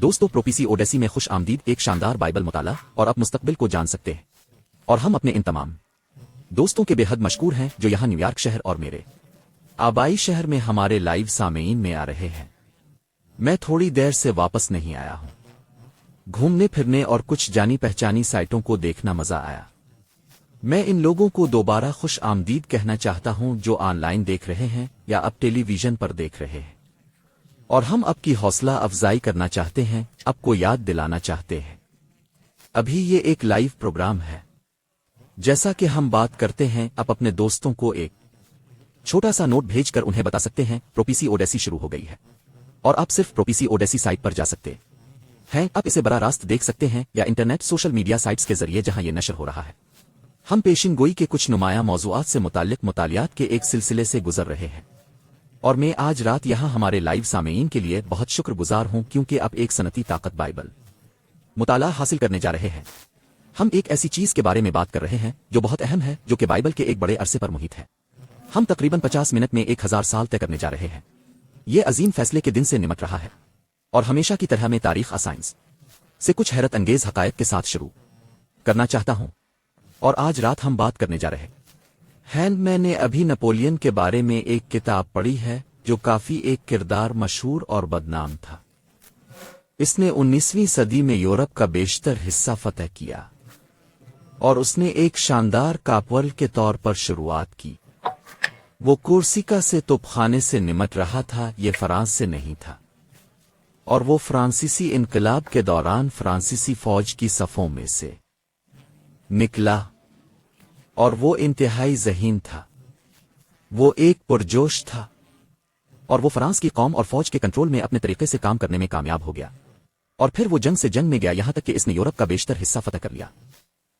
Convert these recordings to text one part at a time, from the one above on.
दोस्तों प्रोपीसी ओडेसी में खुश आमदीद एक शानदार बाइबल मुताला और अब मुस्तकबिल को जान सकते हैं। और हम अपने इन तमाम दोस्तों के बेहद मशकूर हैं जो यहाँ न्यूयॉर्क शहर और मेरे आबाई शहर में हमारे लाइव सामेईन में आ रहे हैं। मैं थोड़ी देर से वापस नहीं आया हूँ। घूमने फिरने और कुछ जानी पहचानी साइटों को देखना मजा आया। मैं इन लोगों को दोबारा खुश आमदीद कहना चाहता हूँ जो ऑनलाइन देख रहे हैं या अब टेलीविजन पर देख रहे हैं। और हम अब की हौसला अफजाई करना चाहते हैं, अब को याद दिलाना चाहते हैं। अभी ये एक लाइव प्रोग्राम है। जैसा कि हम बात करते हैं, अब अपने दोस्तों को एक छोटा सा नोट भेजकर उन्हें बता सकते हैं प्रोपीसी ओडेसी शुरू हो गई है। और आप सिर्फ प्रोपीसी ओडेसी साइट पर जा सकते हैं। आप इसे बराह रास्त देख सकते हैं या इंटरनेट सोशल मीडिया साइट्स के जरिए जहां ये नशर हो रहा है। हम पेशिन गोई के कुछ नुमाया मौज़ूआत से मुताल्लिक मुतालियात के एक सिलसिले से गुजर रहे हैं। और मैं आज रात यहाँ हमारे लाइव सामेईन के लिए बहुत शुक्रगुजार हूँ क्योंकि अब एक सनती ताकत बाइबल मुताला हासिल करने जा रहे हैं। हम एक ऐसी चीज के बारे में बात कर रहे हैं जो बहुत अहम है, जो कि बाइबल के एक बड़े अरसे पर मुहित है। हम तकरीबन 50 मिनट में 1000 साल तय करने जा रहे हैं। ये अजीम फैसले के दिन से निमट रहा है और हमेशा की तरह मैं तारीख साइंस से कुछ हैरत अंगेज हकायक के साथ शुरू करना चाहता हूँ। और आज रात हम बात करने जा रहे हैं। मैंने अभी नेपोलियन के बारे में एक किताब पढ़ी है जो काफी एक किरदार मशहूर और बदनाम था। इसने 19वीं सदी में यूरोप का बेशतर हिस्सा फतह किया और उसने एक शानदार कापवर्ल के तौर पर शुरुआत की। वो कोर्सिका से तोपखाने से निमट रहा था, ये फ्रांस से नहीं था। और वो फ्रांसीसी इनकलाब के दौरान फ्रांसीसी फौज की सफों में से निकला और वो इंतहाई ज़हीन था। वो एक पुरजोश था और वो फ्रांस की कौम और फौज के कंट्रोल में अपने तरीके से काम करने में कामयाब हो गया। और फिर वो जंग से जंग में गया, यहां तक कि इसने यूरोप का बेशतर हिस्सा फतह कर लिया।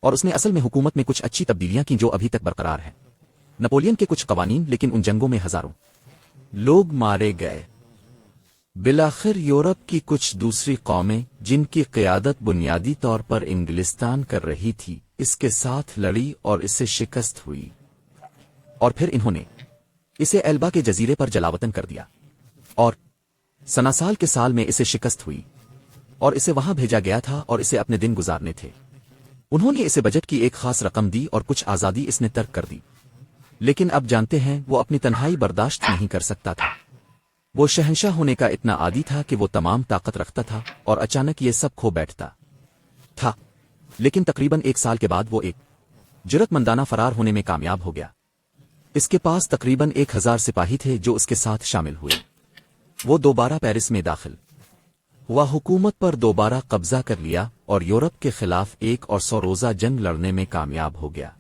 और उसने असल में हुकूमत में कुछ अच्छी तब्दीलियां की जो अभी तक बरकरार है। नेपोलियन के कुछ कवानीन, लेकिन उन जंगों में हजारों लोग मारे गए। बिलाखिर यूरोप की कुछ दूसरी कौमें जिनकी क़यादत बुनियादी तौर पर इंग्लिस्तान कर रही थी, इसके साथ लड़ी और इसे शिकस्त हुई। और फिर इन्होंने इसे एल्बा के जजीरे पर जलावतन कर दिया और सनासाल के साल में इसे शिकस्त हुई और इसे वहां भेजा गया था और इसे अपने दिन गुजारने थे। उन्होंने इसे बजट की एक खास रकम दी और कुछ आज़ादी इसने तर्क कर दी। लेकिन अब जानते हैं वो अपनी तन्हाई बर्दाश्त नहीं कर सकता था। वो शहंशाह होने का इतना आदी था कि वो तमाम ताकत रखता था और अचानक ये सब खो बैठता था। लेकिन तकरीबन 1 साल के बाद वो एक जुर्रतमंदाना फरार होने में कामयाब हो गया। इसके पास तकरीबन 1000 सिपाही थे जो उसके साथ शामिल हुए। वो दोबारा पेरिस में दाखिल हुआ, हुकूमत पर दोबारा कब्जा कर लिया और यूरोप के खिलाफ एक और 100 रोज़ा जंग लड़ने में कामयाब हो गया।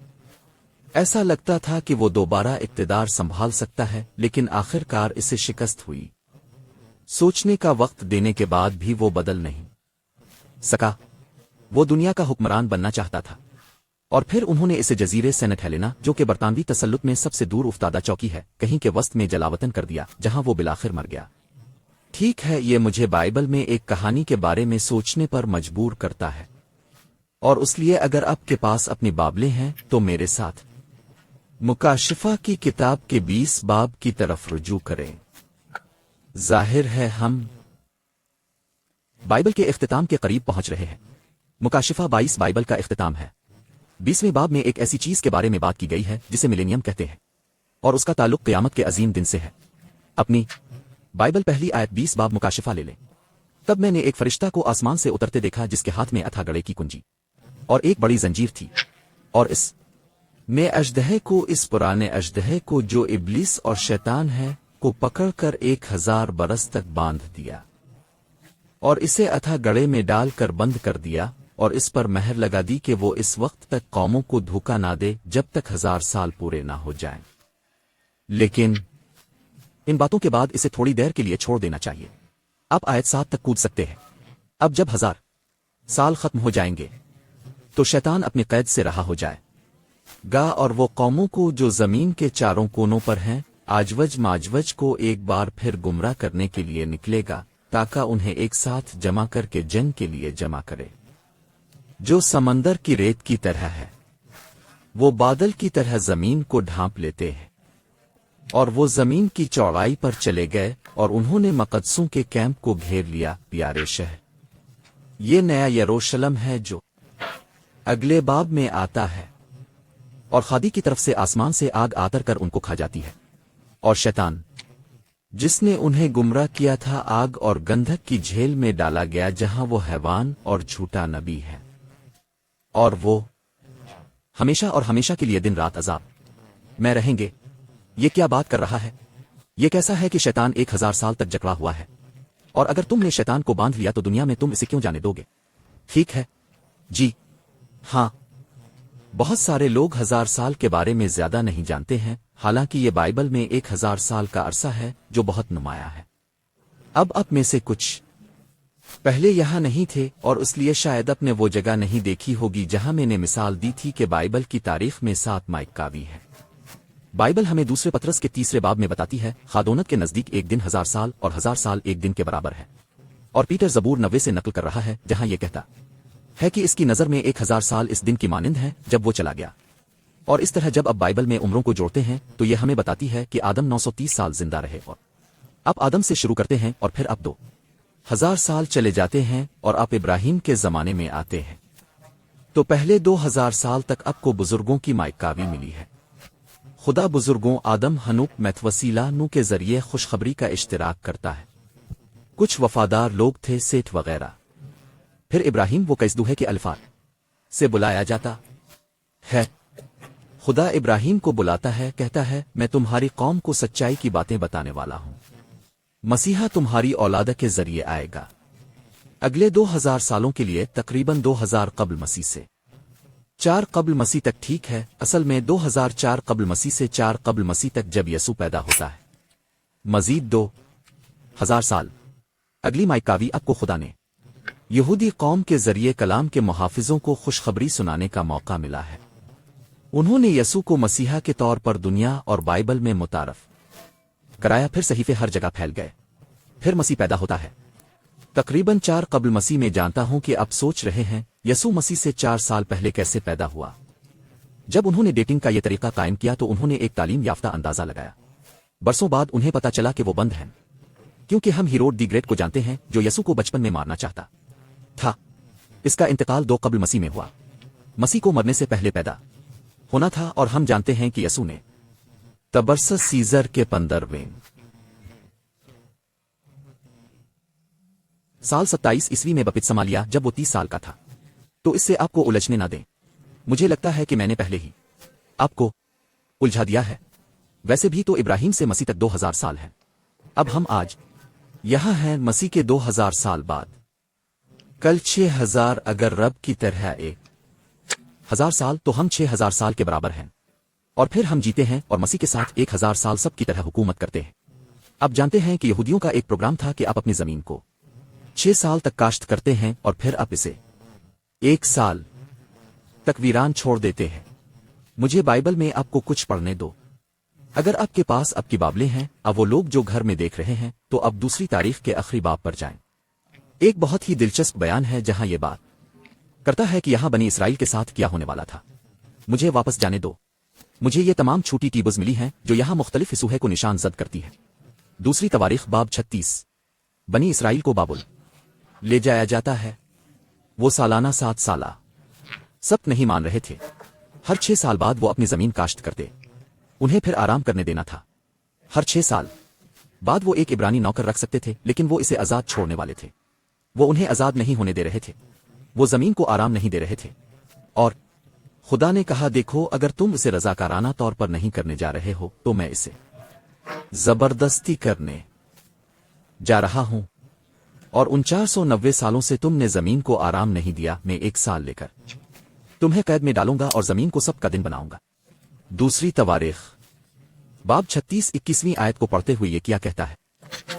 ऐसा लगता था कि वो दोबारा इक़्तिदार संभाल सकता है, लेकिन आखिरकार इसे शिकस्त हुई। सोचने का वक्त देने के बाद भी वो बदल नहीं सका। वो दुनिया का हुक्मरान बनना चाहता था। और फिर उन्होंने इसे जजीरे सेनेट हेलेना, जो कि बरतानवी तसल्लुत में सबसे दूर उफ्तादा चौकी है, कहीं के वस्त में जलावतन कर दिया, जहां वो बिलाखिर मर गया। ठीक है, ये मुझे बाइबल में एक कहानी के बारे में सोचने पर मजबूर करता है। और उसलिए अगर आपके पास अपनी बाबलें हैं तो मेरे साथ मुकाशिफा की किताब के 20 बाब की तरफ रुजू करें। जाहिर है हम बाइबल के इख्तिताम के करीब पहुंच रहे हैं। मुकाशिफा 22 बाइबल का इख्तिताम है। 20वें बाब में एक ऐसी चीज के बारे में बात की गई है जिसे मिलेनियम कहते हैं और उसका ताल्लुक क़यामत के अजीम दिन से है। अपनी बाइबल पहली आयत 20 बाब मुकाशिफा ले लें। तब मैंने एक फरिश्ता को आसमान से उतरते देखा जिसके हाथ में अथा गड़े की कुंजी और एक बड़ी जंजीर थी। और इस में अजदहे को, इस पुराने अजदहे को जो इब्लीस और शैतान है, को पकड़कर 1000 बरस तक बांध दिया और इसे अथा गड़े में डालकर बंद कर दिया और इस पर मेहर लगा दी कि वो इस वक्त तक कौमों को धोखा ना दे जब तक 1000 साल पूरे ना हो जाएं। लेकिन इन बातों के बाद इसे थोड़ी देर के लिए छोड़ देना चाहिए। आप आयत 7 तक कूद सकते हैं। अब जब 1000 साल खत्म हो जाएंगे तो शैतान अपनी कैद से रहा हो जाएगा और वो कौमों को जो जमीन के चारों कोनों पर हैं, आजवज माजवज को एक बार फिर गुमराह करने के लिए निकलेगा, ताकि उन्हें एक साथ जमा करके जंग के लिए जमा करे। जो समंदर की रेत की तरह है, वो बादल की तरह जमीन को ढांप लेते हैं। और वो जमीन की चौड़ाई पर चले गए और उन्होंने मकदसों के कैंप को घेर लिया। प्यारे शहर یہ نیا یروشلم ہے جو اگلے باب میں آتا ہے، اور خادی کی طرف سے آسمان سے آگ آتر کر ان کو کھا جاتی ہے، اور شیطان جس نے انہیں گمراہ کیا تھا آگ اور گندھک کی جھیل میں ڈالا گیا جہاں وہ حیوان اور جھوٹا نبی ہے، اور وہ ہمیشہ اور ہمیشہ کے لیے دن رات عذاب میں رہیں گے۔ یہ کیا بات کر رہا ہے؟ یہ کیسا ہے کہ شیطان 1000 سال تک جکڑا ہوا ہے، اور اگر تم نے شیطان کو باندھ لیا تو دنیا میں تم اسے کیوں جانے دو گے؟ ٹھیک ہے جی ہاں، بہت سارے لوگ 1000 سال کے بارے میں زیادہ نہیں جانتے ہیں، حالانکہ یہ بائبل میں 1000 سال کا عرصہ ہے جو بہت نمایاں ہے۔ اب میں سے کچھ پہلے یہاں نہیں تھے اور اس لیے شاید نے وہ جگہ نہیں دیکھی ہوگی جہاں میں نے مثال دی تھی کہ بائبل کی تاریخ میں 7 مائکاوی ہے۔ بائبل ہمیں دوسرے پطرس کے 3 باب میں بتاتی ہے خادونت کے نزدیک ایک دن 1000 سال اور 1000 سال ایک دن کے برابر ہے، اور پیٹر زبور 90 سے نقل کر رہا ہے جہاں یہ کہتا ہے کہ اس کی نظر میں 1000 سال اس دن کی مانند ہے جب وہ چلا گیا۔ اور اس طرح جب اب بائبل میں عمروں کو جوڑتے ہیں تو یہ ہمیں بتاتی ہے کہ آدم 930 سال زندہ رہے، اور اب آدم سے شروع کرتے ہیں اور پھر اب 2000 سال چلے جاتے ہیں اور اب ابراہیم کے زمانے میں آتے ہیں، تو پہلے 2000 سال تک اب کو بزرگوں کی مائکاوی ملی ہے۔ خدا بزرگوں آدم، ہنوک، میتھوسیلہ، نو کے ذریعے خوشخبری کا اشتراک کرتا ہے۔ کچھ وفادار لوگ تھے، سیٹھ وغیرہ۔ پھر ابراہیم وہ کیسدوہے کے الفاظ سے بلایا جاتا ہے۔ خدا ابراہیم کو بلاتا ہے، کہتا ہے میں تمہاری قوم کو سچائی کی باتیں بتانے والا ہوں، مسیحا تمہاری اولاد کے ذریعے آئے گا۔ اگلے 2000 سالوں کے لیے تقریباً 2000 قبل مسیح سے 4 قبل مسیح تک، ٹھیک ہے، اصل میں 2004 قبل مسیح سے 4 قبل مسیح تک جب یسوع پیدا ہوتا ہے۔ مزید 2000 سال اگلی مائکاوی اب کو خدا نے یہودی قوم کے ذریعے کلام کے محافظوں کو خوشخبری سنانے کا موقع ملا ہے۔ انہوں نے یسوع کو مسیحا کے طور پر دنیا اور بائبل میں متعارف کرایا، پھر صحیفے ہر جگہ پھیل گئے، پھر مسیح پیدا ہوتا ہے تقریباً 4 قبل مسیح میں۔ جانتا ہوں کہ اب سوچ رہے ہیں یسوع مسیح سے 4 سال پہلے کیسے پیدا ہوا۔ جب انہوں نے ڈیٹنگ کا یہ طریقہ قائم کیا تو انہوں نے ایک تعلیم یافتہ اندازہ لگایا۔ برسوں بعد انہیں پتا چلا کہ وہ بند ہیں، کیونکہ ہم ہیروڈ دی گریٹ کو جانتے ہیں جو یسوع کو بچپن میں مارنا چاہتا تھا۔ اس کا انتقال 2 قبل مسیح میں ہوا، مسیح کو مرنے سے پہلے پیدا ہونا تھا، اور ہم جانتے ہیں کہ یسوع نے تبرسس سیزر کے 15ویں سال 27 عیسوی میں بپتسمہ لیا جب وہ 30 سال کا تھا۔ تو اس سے آپ کو الجھنے نہ دیں، مجھے لگتا ہے کہ میں نے پہلے ہی آپ کو الجھا دیا ہے۔ ویسے بھی تو ابراہیم سے مسیح تک 2000 سال ہے۔ اب ہم آج یہاں ہیں مسیح کے 2000 سال بعد، کل 6000۔ اگر رب کی طرح 1000 سال تو ہم 6000 سال کے برابر ہیں، اور پھر ہم جیتے ہیں اور مسیح کے ساتھ 1000 سال سب کی طرح حکومت کرتے ہیں۔ اب جانتے ہیں کہ یہودیوں کا ایک پروگرام تھا کہ آپ اپنی زمین کو 6 سال تک کاشت کرتے ہیں اور پھر آپ اسے 1 سال تک ویران چھوڑ دیتے ہیں۔ مجھے بائبل میں آپ کو کچھ پڑھنے دو۔ اگر آپ کے پاس اب کی بابلیں ہیں، اب وہ لوگ جو گھر میں دیکھ رہے ہیں، تو اب دوسری تاریخ کے آخری باب پر جائیں۔ ایک بہت ہی دلچسپ بیان ہے جہاں یہ بات کرتا ہے کہ یہاں بنی اسرائیل کے ساتھ کیا ہونے والا تھا۔ مجھے واپس جانے دو۔ مجھے یہ تمام چھوٹی ٹیبز ملی ہیں جو یہاں مختلف فصوحے کو نشان زد کرتی ہے۔ دوسری تواریخ باب 36۔ بنی اسرائیل کو بابل لے جایا جاتا ہے۔ وہ سالانہ 7 سالہ سبت نہیں مان رہے تھے۔ ہر 6 سال بعد وہ اپنی زمین کاشت کرتے، انہیں پھر آرام کرنے دینا تھا۔ ہر 6 سال بعد وہ ایک عبرانی نوکر رکھ سکتے تھے، لیکن وہ اسے آزاد چھوڑنے والے تھے۔ وہ انہیں آزاد نہیں ہونے دے رہے تھے، وہ زمین کو آرام نہیں دے رہے تھے۔ اور خدا نے کہا دیکھو، اگر تم اسے رضاکارانہ طور پر نہیں کرنے جا رہے ہو تو میں اسے زبردستی کرنے جا رہا ہوں، اور ان 490 سالوں سے تم نے زمین کو آرام نہیں دیا، میں 1 سال لے کر تمہیں قید میں ڈالوں گا اور زمین کو سب کا دن بناؤں گا۔ دوسری تواریخ باب 36 21ویں آیت کو پڑھتے ہوئے یہ کیا کہتا ہے؟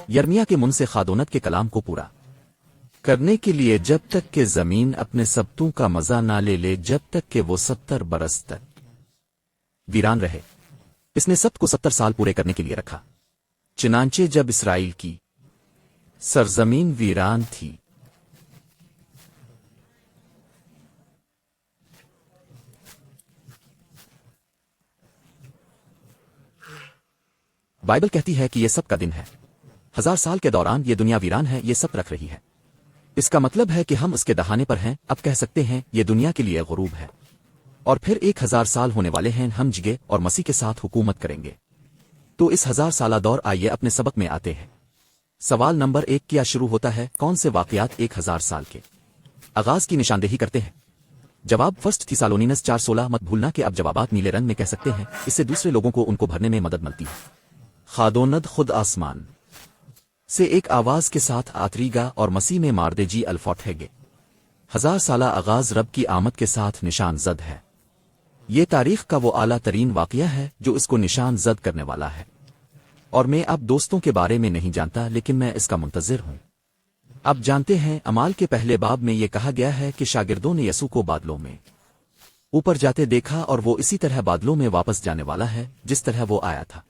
یرمیا کے منہ سے خادونت کے کلام کو پورا کرنے کے لیے، جب تک کہ زمین اپنے سبتوں کا مزہ نہ لے لے، جب تک کہ وہ 70 برس تک ویران رہے۔ اس نے سبت کو 70 سال پورے کرنے کے لیے رکھا۔ چنانچہ جب اسرائیل کی سرزمین ویران تھی، بائبل کہتی ہے کہ یہ سب کا دن ہے۔ 1000 سال کے دوران یہ دنیا ویران ہے، یہ سب رکھ رہی ہے۔ इसका मतलब है कि हम उसके दहाने पर हैं। अब कह सकते हैं ये दुनिया के लिए गुरूब है और फिर 1000 साल होने वाले हैं, हम जिगे और मसीह के साथ हुकूमत करेंगे। तो इस 1000 साला दौर आइए अपने सबक में आते हैं। सवाल नंबर 1, क्या शुरू होता है? कौन से वाकयात 1000 साल के आगाज की निशानदेही करते हैं? जवाब, फर्स्ट थिसालोनिनस 4:16। मत भूलना कि आप जवाबात नीले रंग में कह सकते हैं, इससे दूसरे लोगों को उनको भरने में मदद मिलती है। खादोनद खुद आसमान से एक आवाज के साथ आतरीगा और मसीह में मारदे जी अल्फॉटेगे। 1000 साला आगाज रब की आमद के साथ निशान जद है। ये तारीख का वो आला तरीन वाकया है जो इसको निशान जद करने वाला है। और मैं अब दोस्तों के बारे में नहीं जानता, लेकिन मैं इसका मुंतजिर हूं। अब जानते हैं, अमाल के पहले बाब में ये कहा गया है कि शागिर्दों ने यसू को बादलों में ऊपर जाते देखा और वो इसी तरह बादलों में वापस जाने वाला है जिस तरह वो आया था,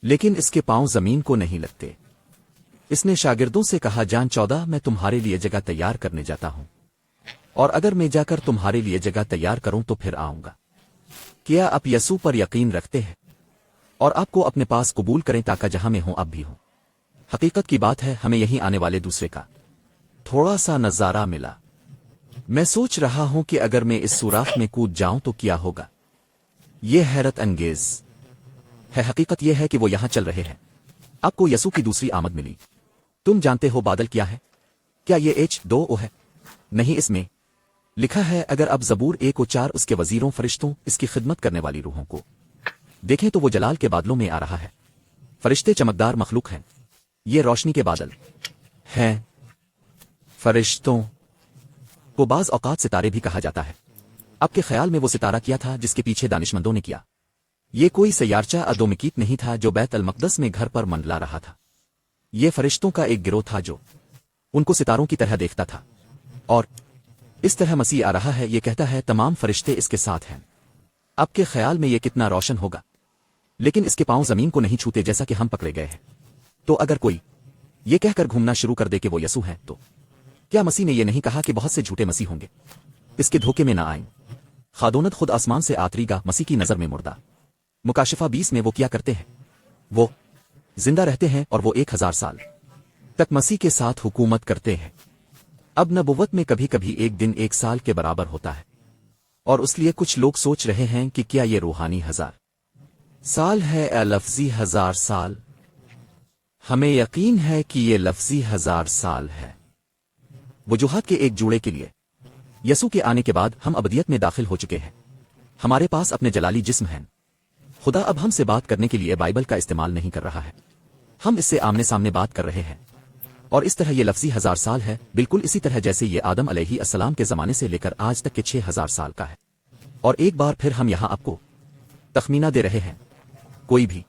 लेकिन इसके पांव जमीन को नहीं लगते। इसने शागिर्दों से कहा, जान 14, मैं तुम्हारे लिए जगह तैयार करने जाता हूं, और अगर मैं जाकर तुम्हारे लिए जगह तैयार करूं तो फिर आऊंगा। क्या आप यसू पर यकीन रखते हैं और आपको अपने पास कबूल करें ताकि जहां मैं हूं आप भी हूं? हकीकत की बात है, हमें यहीं आने वाले दूसरे का थोड़ा सा नजारा मिला। मैं सोच रहा हूं कि अगर मैं इस सुराख में कूद जाऊं तो क्या होगा। यह हैरत अंगेज है। हकीकत यह है कि वो यहां चल रहे हैं। आपको यसू की दूसरी आमद मिली। तुम जानते हो बादल क्या है? क्या ये H2O है? नहीं, इसमें लिखा है, अगर अब जबूर 1:4 उसके वजीरों, फरिश्तों, इसकी खिदमत करने वाली रूहों को देखें तो वो जलाल के बादलों में आ रहा है। फरिश्ते चमकदार मखलूक हैं। ये रोशनी के बादल हैं। फरिश्तों को बाज औकात सितारे भी कहा जाता है। आपके ख्याल में वो सितारा किया था जिसके पीछे दानिशमंदों ने किया? ये कोई सयारचा अदोमिकीत नहीं था जो बैत अल मकदस में घर पर मंडला रहा था। ये फरिश्तों का एक गिरोह था जो उनको सितारों की तरह देखता था। और इस तरह मसीह आ रहा है। ये कहता है, तमाम फरिश्ते इसके साथ हैं। आपके ख्याल में ये कितना रोशन होगा? लेकिन इसके पांव जमीन को नहीं छूते, जैसा कि हम पकड़े गए हैं। तो अगर कोई ये कहकर घूमना शुरू कर दे कि वो यसू है, तो क्या मसीह ने ये नहीं कहा कि बहुत से झूठे मसीह होंगे? इसके धोखे में ना आएं। खादोनत खुद आसमान से आतरीगा, मसीह की नजर में मुर्दा। मुकाशिफा 20 में वो क्या करते हैं? वो जिंदा रहते हैं और वो 1000 साल तक मसीह के साथ हुकूमत करते हैं। अब नबुव्वत में कभी कभी एक दिन 1 साल के बराबर होता है, और उसलिए कुछ लोग सोच रहे हैं कि क्या ये रूहानी 1000 साल है या लफ्जी 1000 साल। हमें यकीन है कि ये लफ्जी 1000 साल है। वजूहात के एक जोड़े के लिए यसू के आने के बाद हम अबदियत में दाखिल हो चुके हैं। हमारे पास अपने जलाली जिस्म हैं। खुदा अब हमसे बात करने के लिए बाइबल का इस्तेमाल नहीं कर रहा है। हम इससे आमने सामने बात कर रहे हैं, और इस तरह ये लफ्जी 1000 साल है, बिल्कुल इसी तरह जैसे ये आदम अलैहिस्सलाम के जमाने से लेकर आज तक के 6000 साल का है। और एक बार फिर हम यहां आपको तखमीना दे रहे हैं, कोई भी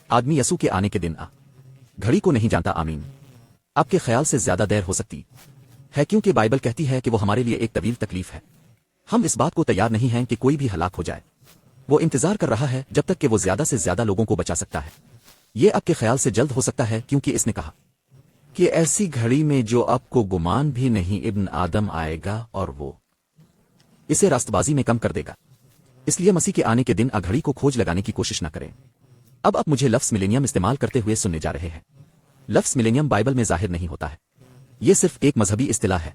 आदमी यसू के आने के दिन घड़ी को नहीं जानता। आमीन। आपके ख्याल से ज्यादा देर हो सकती है, क्योंकि बाइबल कहती है कि वो हमारे लिए एक तवील तकलीफ है। हम इस बात को तैयार नहीं हैं कि कोई भी हलाक हो जाए। वो इंतजार कर रहा है जब तक कि वो ज्यादा से ज्यादा लोगों को बचा सकता है। ये आपके ख्याल से जल्द हो सकता है, क्योंकि इसने कहा कि ऐसी घड़ी में जो आपको गुमान भी नहीं, इब्न आदम आएगा और वो इसे रास्तबाजी में कम कर देगा। इसलिए मसीह के आने के दिन घड़ी को खोज लगाने की कोशिश न करें। अब आप मुझे लफ्ज़ मिलेनियम इस्तेमाल करते हुए सुनने जा रहे हैं। लफ्ज़ मिलेनियम बाइबल में जाहिर नहीं होता है। ये सिर्फ एक मजहबी इस्तिलाह है।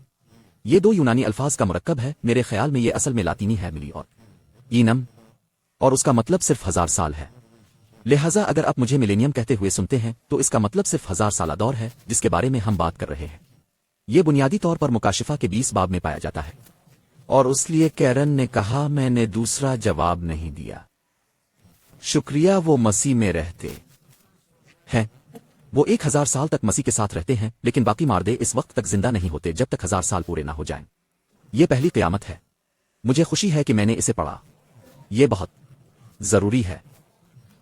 ये 2 यूनानी अल्फाज का मुरक्कब है। मेरे ख्याल में ये असल में लातीनी है, मिली और ईनम, और उसका मतलब सिर्फ 1000 साल है। लिहाजा अगर आप मुझे मिलेनियम कहते हुए सुनते हैं तो इसका मतलब सिर्फ 1000 साला दौर है जिसके बारे में हम बात कर रहे हैं। ये बुनियादी तौर पर मुकाशिफा के 20 बाब में पाया जाता है। और इसलिए कैरन ने कहा, मैंने दूसरा जवाब नहीं दिया। शुक्रिया, वो मसीह में रहते हैं। वो 1000 साल तक मसीह के साथ रहते हैं, लेकिन बाकी मारदे इस वक्त तक जिंदा नहीं होते जब तक 1000 साल पूरे ना हो जाएं। ये पहली क़यामत है। मुझे खुशी है कि मैंने इसे पढ़ा। ये बहुत जरूरी है।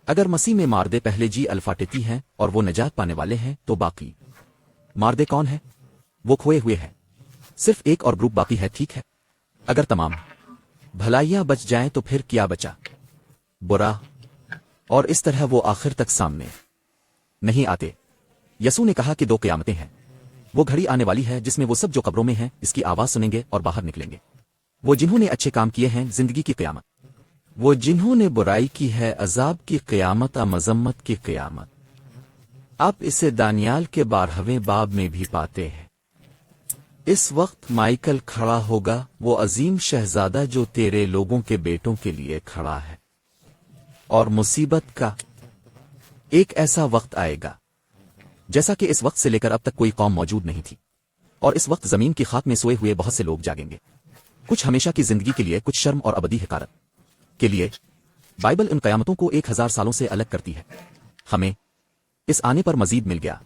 अगर मसीह में मारदे पहले जी अल्फाटेती हैं और वो निजात पाने वाले हैं, तो बाकी मारदे कौन है? वो खोए हुए हैं। सिर्फ एक और ग्रुप बाकी है, ठीक है? अगर तमाम भलाइयां बच जाएं तो फिर क्या बचा? बुरा। और इस तरह वो आखिर तक सामने नहीं आते। यसू ने कहा कि 2 क़यामतें हैं। वो घड़ी आने वाली है जिसमें वो सब जो कब्रों में हैं इसकी आवाज सुनेंगे और बाहर निकलेंगे। वो जिन्होंने अच्छे काम किए हैं, जिंदगी की क़यामत। वो जिन्होंने बुराई की है, अजाब की क़यामत, मजम्मत की क़यामत। आप इसे दानियाल के 12वें बाब में भी पाते हैं। इस वक्त माइकल खड़ा होगा, वो अजीम शहजादा जो तेरे लोगों के बेटों के लिए खड़ा है। और मुसीबत का एक ऐसा वक्त आएगा जैसा कि इस वक्त से लेकर अब तक कोई कौम मौजूद नहीं थी, और इस वक्त जमीन की खाक में सोए हुए बहुत से लोग जागेंगे, कुछ हमेशा की जिंदगी के लिए, कुछ शर्म और अबदी हकारत के लिए। बाइबल इन कयामतों को 1000 सालों से अलग करती है। हमें इस आने पर मजीद मिल गया।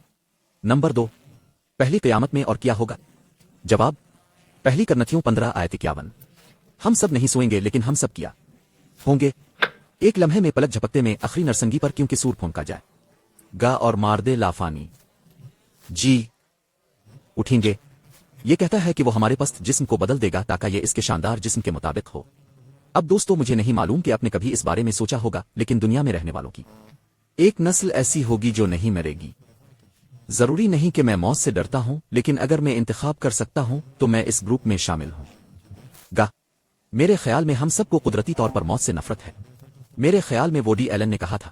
नंबर 2, पहली कयामत में और क्या होगा? जवाब, पहली करनथियों 15 आयत 51। हम सब नहीं सोएंगे, लेकिन हम सब क्या होंगे? एक लम्हे में पलक झपकते में आखिरी नरसंगी पर क्योंकि सूर फूंका जाए गा और मार दे लाफानी जी उठेंगे। ये कहता है कि वो हमारे पस्त जिस्म को बदल देगा ताकि ये इसके शानदार जिस्म के मुताबिक हो। अब दोस्तों, मुझे नहीं मालूम कि आपने कभी इस बारे में सोचा होगा, लेकिन दुनिया में रहने वालों की एक नस्ल ऐसी होगी जो नहीं मरेगी। जरूरी नहीं कि मैं मौत से डरता हूं, लेकिन अगर मैं इंतखाब कर सकता हूं तो मैं इस ग्रुप में शामिल हूं गा। मेरे ख्याल में हम सबको कुदरती तौर पर मौत से नफरत है। मेरे ख्याल में वोडी एलन ने कहा था,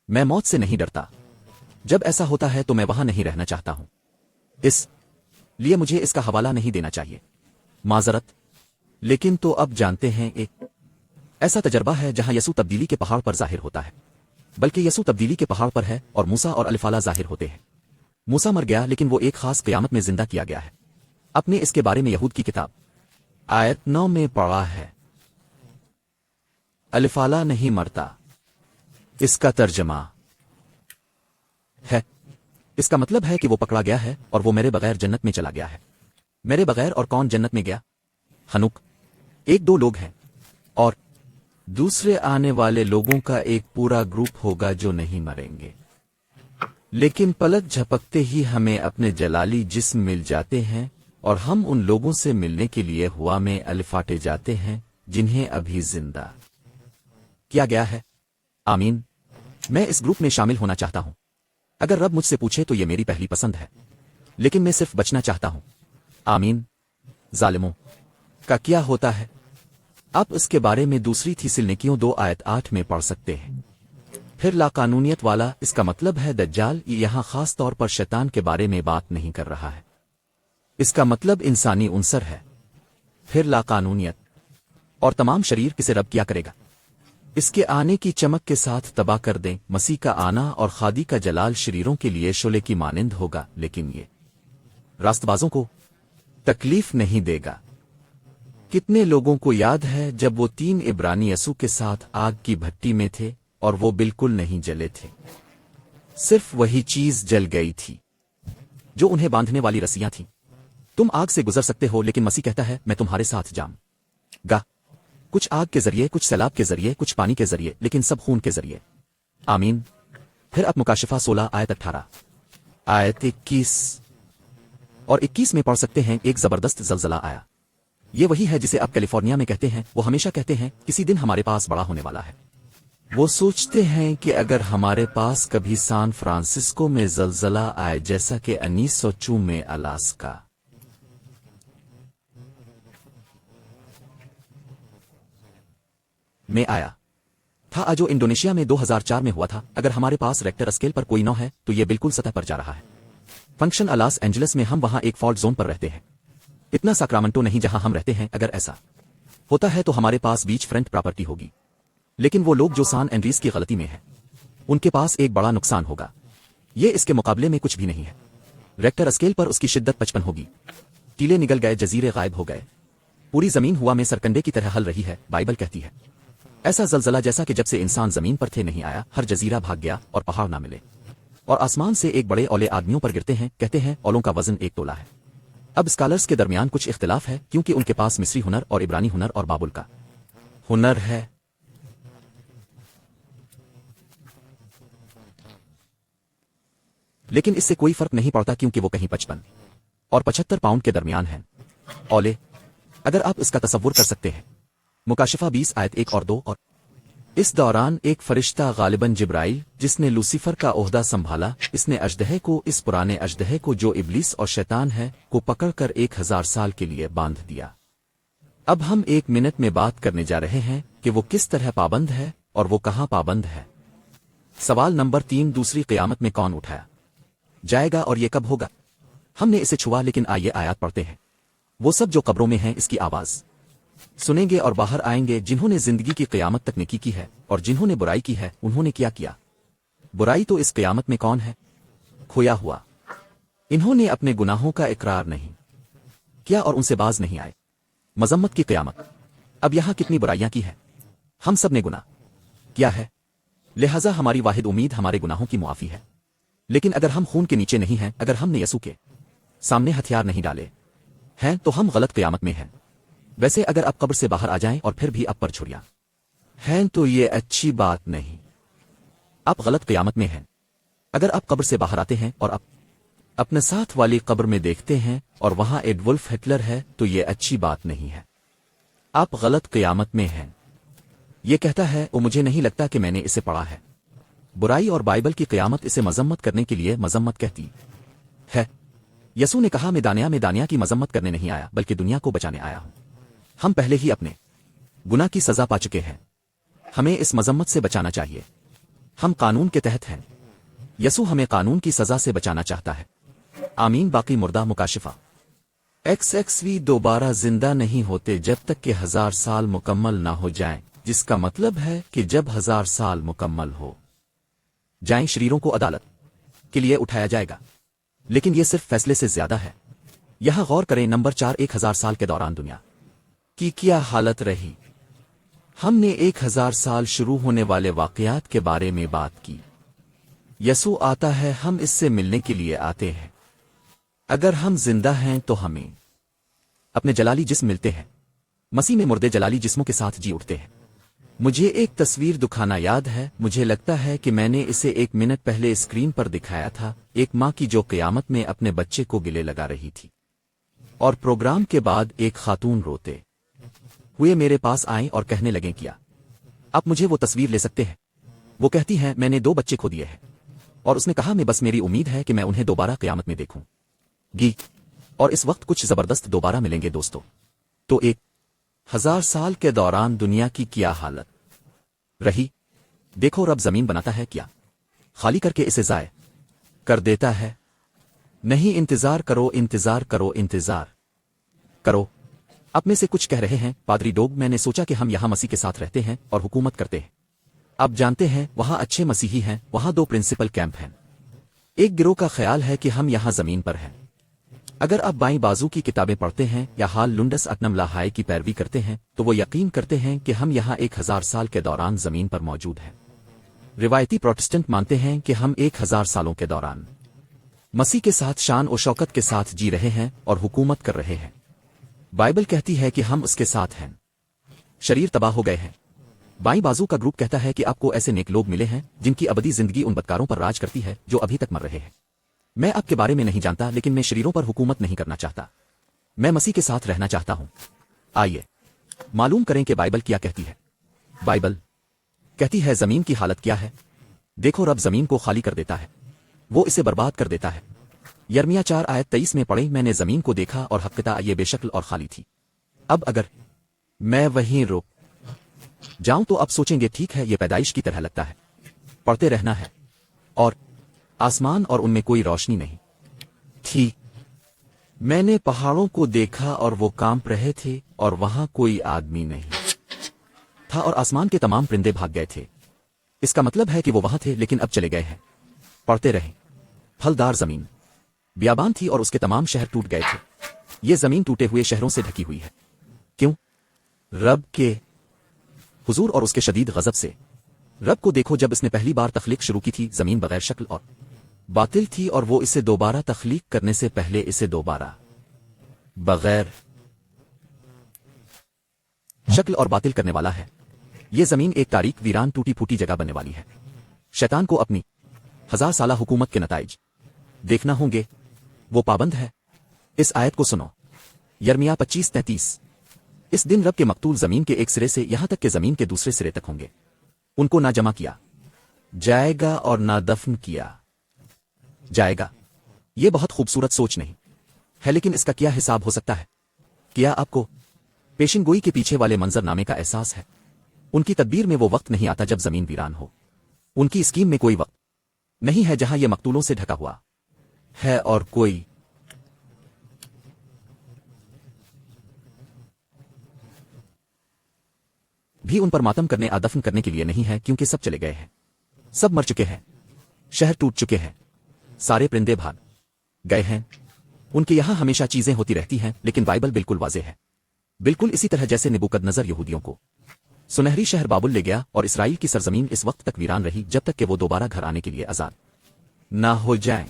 मैं मौत से नहीं डरता। जब ऐसा होता है तो मैं वहां नहीं रहना चाहता हूं, इस लिए मुझे इसका हवाला नहीं देना चाहिए, माजरत। लेकिन तो अब जानते हैं, एक ऐसा तजर्बा है जहां यसू तब्दीली के पहाड़ पर जाहिर होता है, बल्कि यसू तब्दीली के पहाड़ पर है और मूसा और अलिफाला जाहिर होते हैं। मूसा मर गया, लेकिन वो एक खास क़यामत में जिंदा किया गया है। अपने इसके बारे में यहूद की किताब आयत 9 में पढ़ा है, अलिफाला नहीं मरता। इसका तर्जमा है, इसका मतलब है कि वो पकड़ा गया है और वो मेरे बगैर जन्नत में चला गया है। मेरे बगैर और कौन जन्नत में गया? हनुक 1-2 लोग हैं, और दूसरे आने वाले लोगों का एक पूरा ग्रुप होगा जो नहीं मरेंगे, लेकिन पलक झपकते ही हमें अपने जलाली जिस्म मिल जाते हैं और हम उन लोगों से मिलने के लिए हवा में अलिफाटे जाते हैं जिन्हें अभी जिंदा किया गया है। आमीन। मैं इस ग्रुप में शामिल होना चाहता हूं। अगर रब मुझसे पूछे तो ये मेरी पहली पसंद है, लेकिन मैं सिर्फ बचना चाहता हूं। आमीन। जालिमों का क्या होता है? आप इसके बारे में दूसरी थिस्सलुनीकियों 2 आयत 8 में पढ़ सकते हैं। फिर लाकानूनियत वाला, इसका मतलब है दज्जाल। यहां खास तौर पर शैतान के बारे में बात नहीं कर रहा है, इसका मतलब इंसानी उनसर है। फिर लाकानूनियत और तमाम शरीर किसे रब क्या करेगा? इसके आने की चमक के साथ तबाह कर दें। मसीह का आना और खादी का जलाल शरीरों के लिए शोले की मानिंद होगा, लेकिन ये रास्तबाजों को तकलीफ नहीं देगा। कितने लोगों को याद है जब वो 3 इब्रानी यसू के साथ आग की भट्टी में थे और वो बिल्कुल नहीं जले थे, सिर्फ वही चीज जल गई थी जो उन्हें बांधने वाली रस्सियां थीं। तुम आग से गुजर सकते हो, लेकिन मसीह कहता है मैं तुम्हारे साथ जाऊंगा। कुछ आग के जरिए, कुछ सैलाब के जरिए, कुछ पानी के जरिए, लेकिन सब खून के जरिए। आमीन। फिर अब मुकाशिफा 16 आयत 18 आयत 21 और 21 में पढ़ सकते हैं, एक जबरदस्त जलजला आया। ये वही है जिसे आप कैलिफोर्निया में कहते हैं। वो हमेशा कहते हैं किसी दिन हमारे पास बड़ा होने वाला है। वो सोचते हैं कि अगर हमारे पास कभी सैन फ्रांसिस्को में जलजला आए जैसा कि 1904 में अलास्का में आया था, जो इंडोनेशिया में 2004 में हुआ था, अगर हमारे पास रेक्टर स्केल पर कोई 9 है तो ये बिल्कुल सतह पर जा रहा है। फंक्शन लॉस एंजलिस में हम वहां एक फॉल्ट जोन पर रहते हैं, इतना साक्रामेंटो नहीं जहां हम रहते हैं। अगर ऐसा होता है तो हमारे पास बीच फ्रंट प्रॉपर्टी होगी, लेकिन वो लोग जो सान एंड्रीज की गलती में हैं, उनके पास एक बड़ा नुकसान होगा। ये इसके मुकाबले में कुछ भी नहीं है। रेक्टर स्केल पर उसकी शिद्दत 55 होगी। टीले निगल गए, जजीरे गायब हो गए, पूरी जमीन हुआ में सरकंडे की तरह हल रही है। बाइबल कहती है ऐसा जलजला जैसा कि जब से इंसान जमीन पर थे नहीं आया। हर जजीरा भाग गया और पहाड़ ना मिले, और आसमान से एक बड़े औले आदमियों पर गिरते हैं। कहते हैं औलों का वजन 1 तोला है। अब स्कॉलर्स के दरमियान कुछ इख्तिलाफ है, क्योंकि उनके पास मिस्री हुनर और इब्रानी हुनर और बाबुल का हुनर है। लेकिन इससे कोई फर्क नहीं पड़ता, क्योंकि वो कहीं 55 और 75 पाउंड के दरमियान हैं। औले, अगर आप इसका तसव्वुर कर सकते हैं। मुकाशिफा 20 आयत 1 और 2। और इस दौरान एक फरिश्ता, गालिबन जिब्राइल, जिसने लूसीफर का ओहदा संभाला, इसने अजदहे को, इस पुराने अजदहे को जो इब्लीस और शैतान है, को पकड़कर 1000 साल के लिए बांध दिया। अब हम 1 मिनट में बात करने जा रहे हैं कि वो किस तरह पाबंद है और वो कहां पाबंद है। सवाल नंबर 3, दूसरी क़यामत में कौन उठाया जाएगा और ये कब होगा? हमने इसे छुआ, लेकिन आइए आयत पढ़ते हैं। وہ سب جو قبروں میں ہیں اس کی آواز سنیں گے اور باہر آئیں گے، جنہوں نے زندگی کی قیامت تک نیکی کی ہے اور جنہوں نے برائی کی ہے انہوں نے کیا کیا؟ برائی تو اس قیامت میں کون ہے؟ کھویا ہوا۔ انہوں نے اپنے گناہوں کا اقرار نہیں کیا اور ان سے باز نہیں آئے۔ مذمت کی قیامت۔ اب یہاں کتنی برائیاں کی ہیں؟ ہم سب نے گناہ کیا ہے، لہذا ہماری واحد امید ہمارے گناہوں کی معافی ہے۔ لیکن اگر ہم خون کے نیچے نہیں ہیں، اگر ہم نے یسوع کے سامنے ہتھیار نہیں ڈالے ہیں تو ہم غلط قیامت میں ہیں۔ ویسے اگر آپ قبر سے باہر آ جائیں اور پھر بھی آپ پر چھڑیاں ہیں تو یہ اچھی بات نہیں، آپ غلط قیامت میں ہیں۔ اگر آپ قبر سے باہر آتے ہیں اور آپ اپنے ساتھ والی قبر میں دیکھتے ہیں اور وہاں ایڈولف ہٹلر ہے تو یہ اچھی بات نہیں ہے، آپ غلط قیامت میں ہیں۔ یہ کہتا ہے وہ مجھے نہیں لگتا کہ میں نے اسے پڑھا ہے۔ برائی اور بائبل کی قیامت اسے مذمت کرنے کے لیے مذمت کہتی ہے۔ یسوع نے کہا میں دانیہ کی مذمت کرنے نہیں آیا بلکہ دنیا کو بچانے آیا ہوں۔ ہم پہلے ہی اپنے گناہ کی سزا پا چکے ہیں، ہمیں اس مذمت سے بچانا چاہیے۔ ہم قانون کے تحت ہیں، یسوع ہمیں قانون کی سزا سے بچانا چاہتا ہے۔ آمین۔ باقی مردہ مکاشفہ XXV دوبارہ زندہ نہیں ہوتے جب تک کہ 1000 سال مکمل نہ ہو جائیں، جس کا مطلب ہے کہ جب 1000 سال مکمل ہو جائیں شریروں کو عدالت کے لیے اٹھایا جائے گا، لیکن یہ صرف فیصلے سے زیادہ ہے۔ یہاں غور کریں۔ نمبر 4، 1000 سال کے دوران دنیا کی کیا حالت رہی؟ ہم نے 1000 سال شروع ہونے والے واقعات کے بارے میں بات کی۔ یسوع آتا ہے، ہم اس سے ملنے کے لیے آتے ہیں۔ اگر ہم زندہ ہیں تو ہمیں اپنے جلالی جسم ملتے ہیں۔ مسیح میں مردے جلالی جسموں کے ساتھ جی اٹھتے ہیں۔ مجھے ایک تصویر دکھانا یاد ہے، مجھے لگتا ہے کہ میں نے اسے 1 منٹ پہلے اسکرین پر دکھایا تھا، ایک ماں کی جو قیامت میں اپنے بچے کو گلے لگا رہی تھی، اور پروگرام کے بعد ایک خاتون روتے ہوئے میرے پاس آئیں اور کہنے لگیں کیا آپ مجھے وہ تصویر لے سکتے ہیں؟ وہ کہتی ہیں میں نے 2 بچے کھو دیے ہیں، اور اس نے کہا میں بس میری امید ہے کہ میں انہیں دوبارہ قیامت میں دیکھوں گی، اور اس وقت کچھ زبردست دوبارہ ملیں گے دوستو۔ تو 1000 سال کے دوران دنیا کی کیا حالت رہی؟ دیکھو رب زمین بناتا ہے، کیا خالی کر کے اسے ضائع کر دیتا ہے؟ نہیں، انتظار کرو، انتظار کرو، انتظار کرو۔ اب میں سے کچھ کہہ رہے ہیں پادری ڈوگ، میں نے سوچا کہ ہم یہاں مسیح کے ساتھ رہتے ہیں اور حکومت کرتے ہیں۔ آپ جانتے ہیں وہاں اچھے مسیحی ہیں، وہاں 2 پرنسپل کیمپ ہیں۔ ایک گروہ کا خیال ہے کہ ہم یہاں زمین پر ہیں۔ اگر آپ بائیں بازو کی کتابیں پڑھتے ہیں یا حال لنڈس اٹنم لاہائے کی پیروی کرتے ہیں تو وہ یقین کرتے ہیں کہ ہم یہاں 1000 سال کے دوران زمین پر موجود ہیں۔ روایتی پروٹسٹنٹ مانتے ہیں کہ ہم 1000 سالوں کے دوران مسیح کے ساتھ شان و شوکت کے ساتھ جی رہے ہیں اور حکومت کر رہے ہیں۔ بائبل کہتی ہے کہ ہم اس کے ساتھ ہیں۔ شریر تباہ ہو گئے ہیں۔ بائیں بازو کا گروپ کہتا ہے کہ آپ کو ایسے نیک لوگ ملے ہیں جن کی ابدی زندگی ان بدکاروں پر راج کرتی ہے جو ابھی تک مر رہے ہیں۔ میں آپ کے بارے میں نہیں جانتا، لیکن میں شریروں پر حکومت نہیں کرنا چاہتا، میں مسیح کے ساتھ رہنا چاہتا ہوں۔ آئیے معلوم کریں کہ بائبل کیا کہتی ہے۔ بائبل کہتی ہے زمین کی حالت کیا ہے؟ دیکھو رب زمین کو خالی کر دیتا ہے، وہ اسے برباد کر دیتا ہے۔ یرمیہ 4 آیت 23 میں پڑھیں، میں نے زمین کو دیکھا اور حقیقت یہ بے شکل اور خالی تھی۔ اب اگر میں وہیں رک جاؤں تو اب سوچیں گے ٹھیک ہے یہ پیدائش کی طرح لگتا ہے، پڑھتے رہنا ہے، اور آسمان اور ان میں کوئی روشنی نہیں تھی۔ میں نے پہاڑوں کو دیکھا اور وہ کانپ رہے تھے اور وہاں کوئی آدمی نہیں تھا، اور آسمان کے تمام پرندے بھاگ گئے تھے۔ اس کا مطلب ہے کہ وہ وہاں تھے لیکن اب چلے گئے ہیں۔ پڑھتے رہیں۔ پھلدار زمین بیابان تھی اور اس کے تمام شہر ٹوٹ گئے تھے۔ یہ زمین ٹوٹے ہوئے شہروں سے ڈھکی ہوئی ہے۔ کیوں؟ رب کے حضور اور اس کے شدید غضب سے۔ رب کو دیکھو، جب اس نے پہلی بار تخلیق شروع کی تھی زمین بغیر شکل اور باطل تھی، اور وہ اسے دوبارہ تخلیق کرنے سے پہلے اسے دوبارہ بغیر شکل اور باطل کرنے والا ہے۔ یہ زمین ایک تاریک ویران ٹوٹی پھوٹی جگہ بننے والی ہے۔ شیطان کو اپنی 1000 سالہ حکومت کے نتائج دیکھنا ہوں گے، وہ پابند ہے۔ اس آیت کو سنو، یرمیہ 25:33۔ اس دن رب کے مقتول زمین کے ایک سرے سے یہاں تک کہ زمین کے دوسرے سرے تک ہوں گے، ان کو نہ جمع کیا جائے گا اور نہ دفن کیا جائے گا۔ یہ بہت خوبصورت سوچ نہیں ہے، لیکن اس کا کیا حساب ہو سکتا ہے؟ کیا آپ کو پیشن گوئی کے پیچھے والے منظر نامے کا احساس ہے؟ ان کی تدبیر میں وہ وقت نہیں آتا جب زمین ویران ہو، ان کی اسکیم میں کوئی وقت نہیں ہے جہاں یہ مقتولوں سے ڈھکا ہوا ہے اور کوئی بھی ان پر ماتم کرنے یا دفن کرنے کے لیے نہیں ہے، کیونکہ سب چلے گئے ہیں، سب مر چکے ہیں، شہر ٹوٹ چکے ہیں، سارے پرندے بھاگ گئے ہیں۔ ان کے یہاں ہمیشہ چیزیں ہوتی رہتی ہیں، لیکن بائبل بالکل واضح ہے، بالکل اسی طرح جیسے نبوکدنضر یہودیوں کو سنہری شہر بابل لے گیا، اور اسرائیل کی سرزمین اس وقت تک ویران رہی جب تک کہ وہ دوبارہ گھر آنے کے لیے آزاد نہ ہو جائیں۔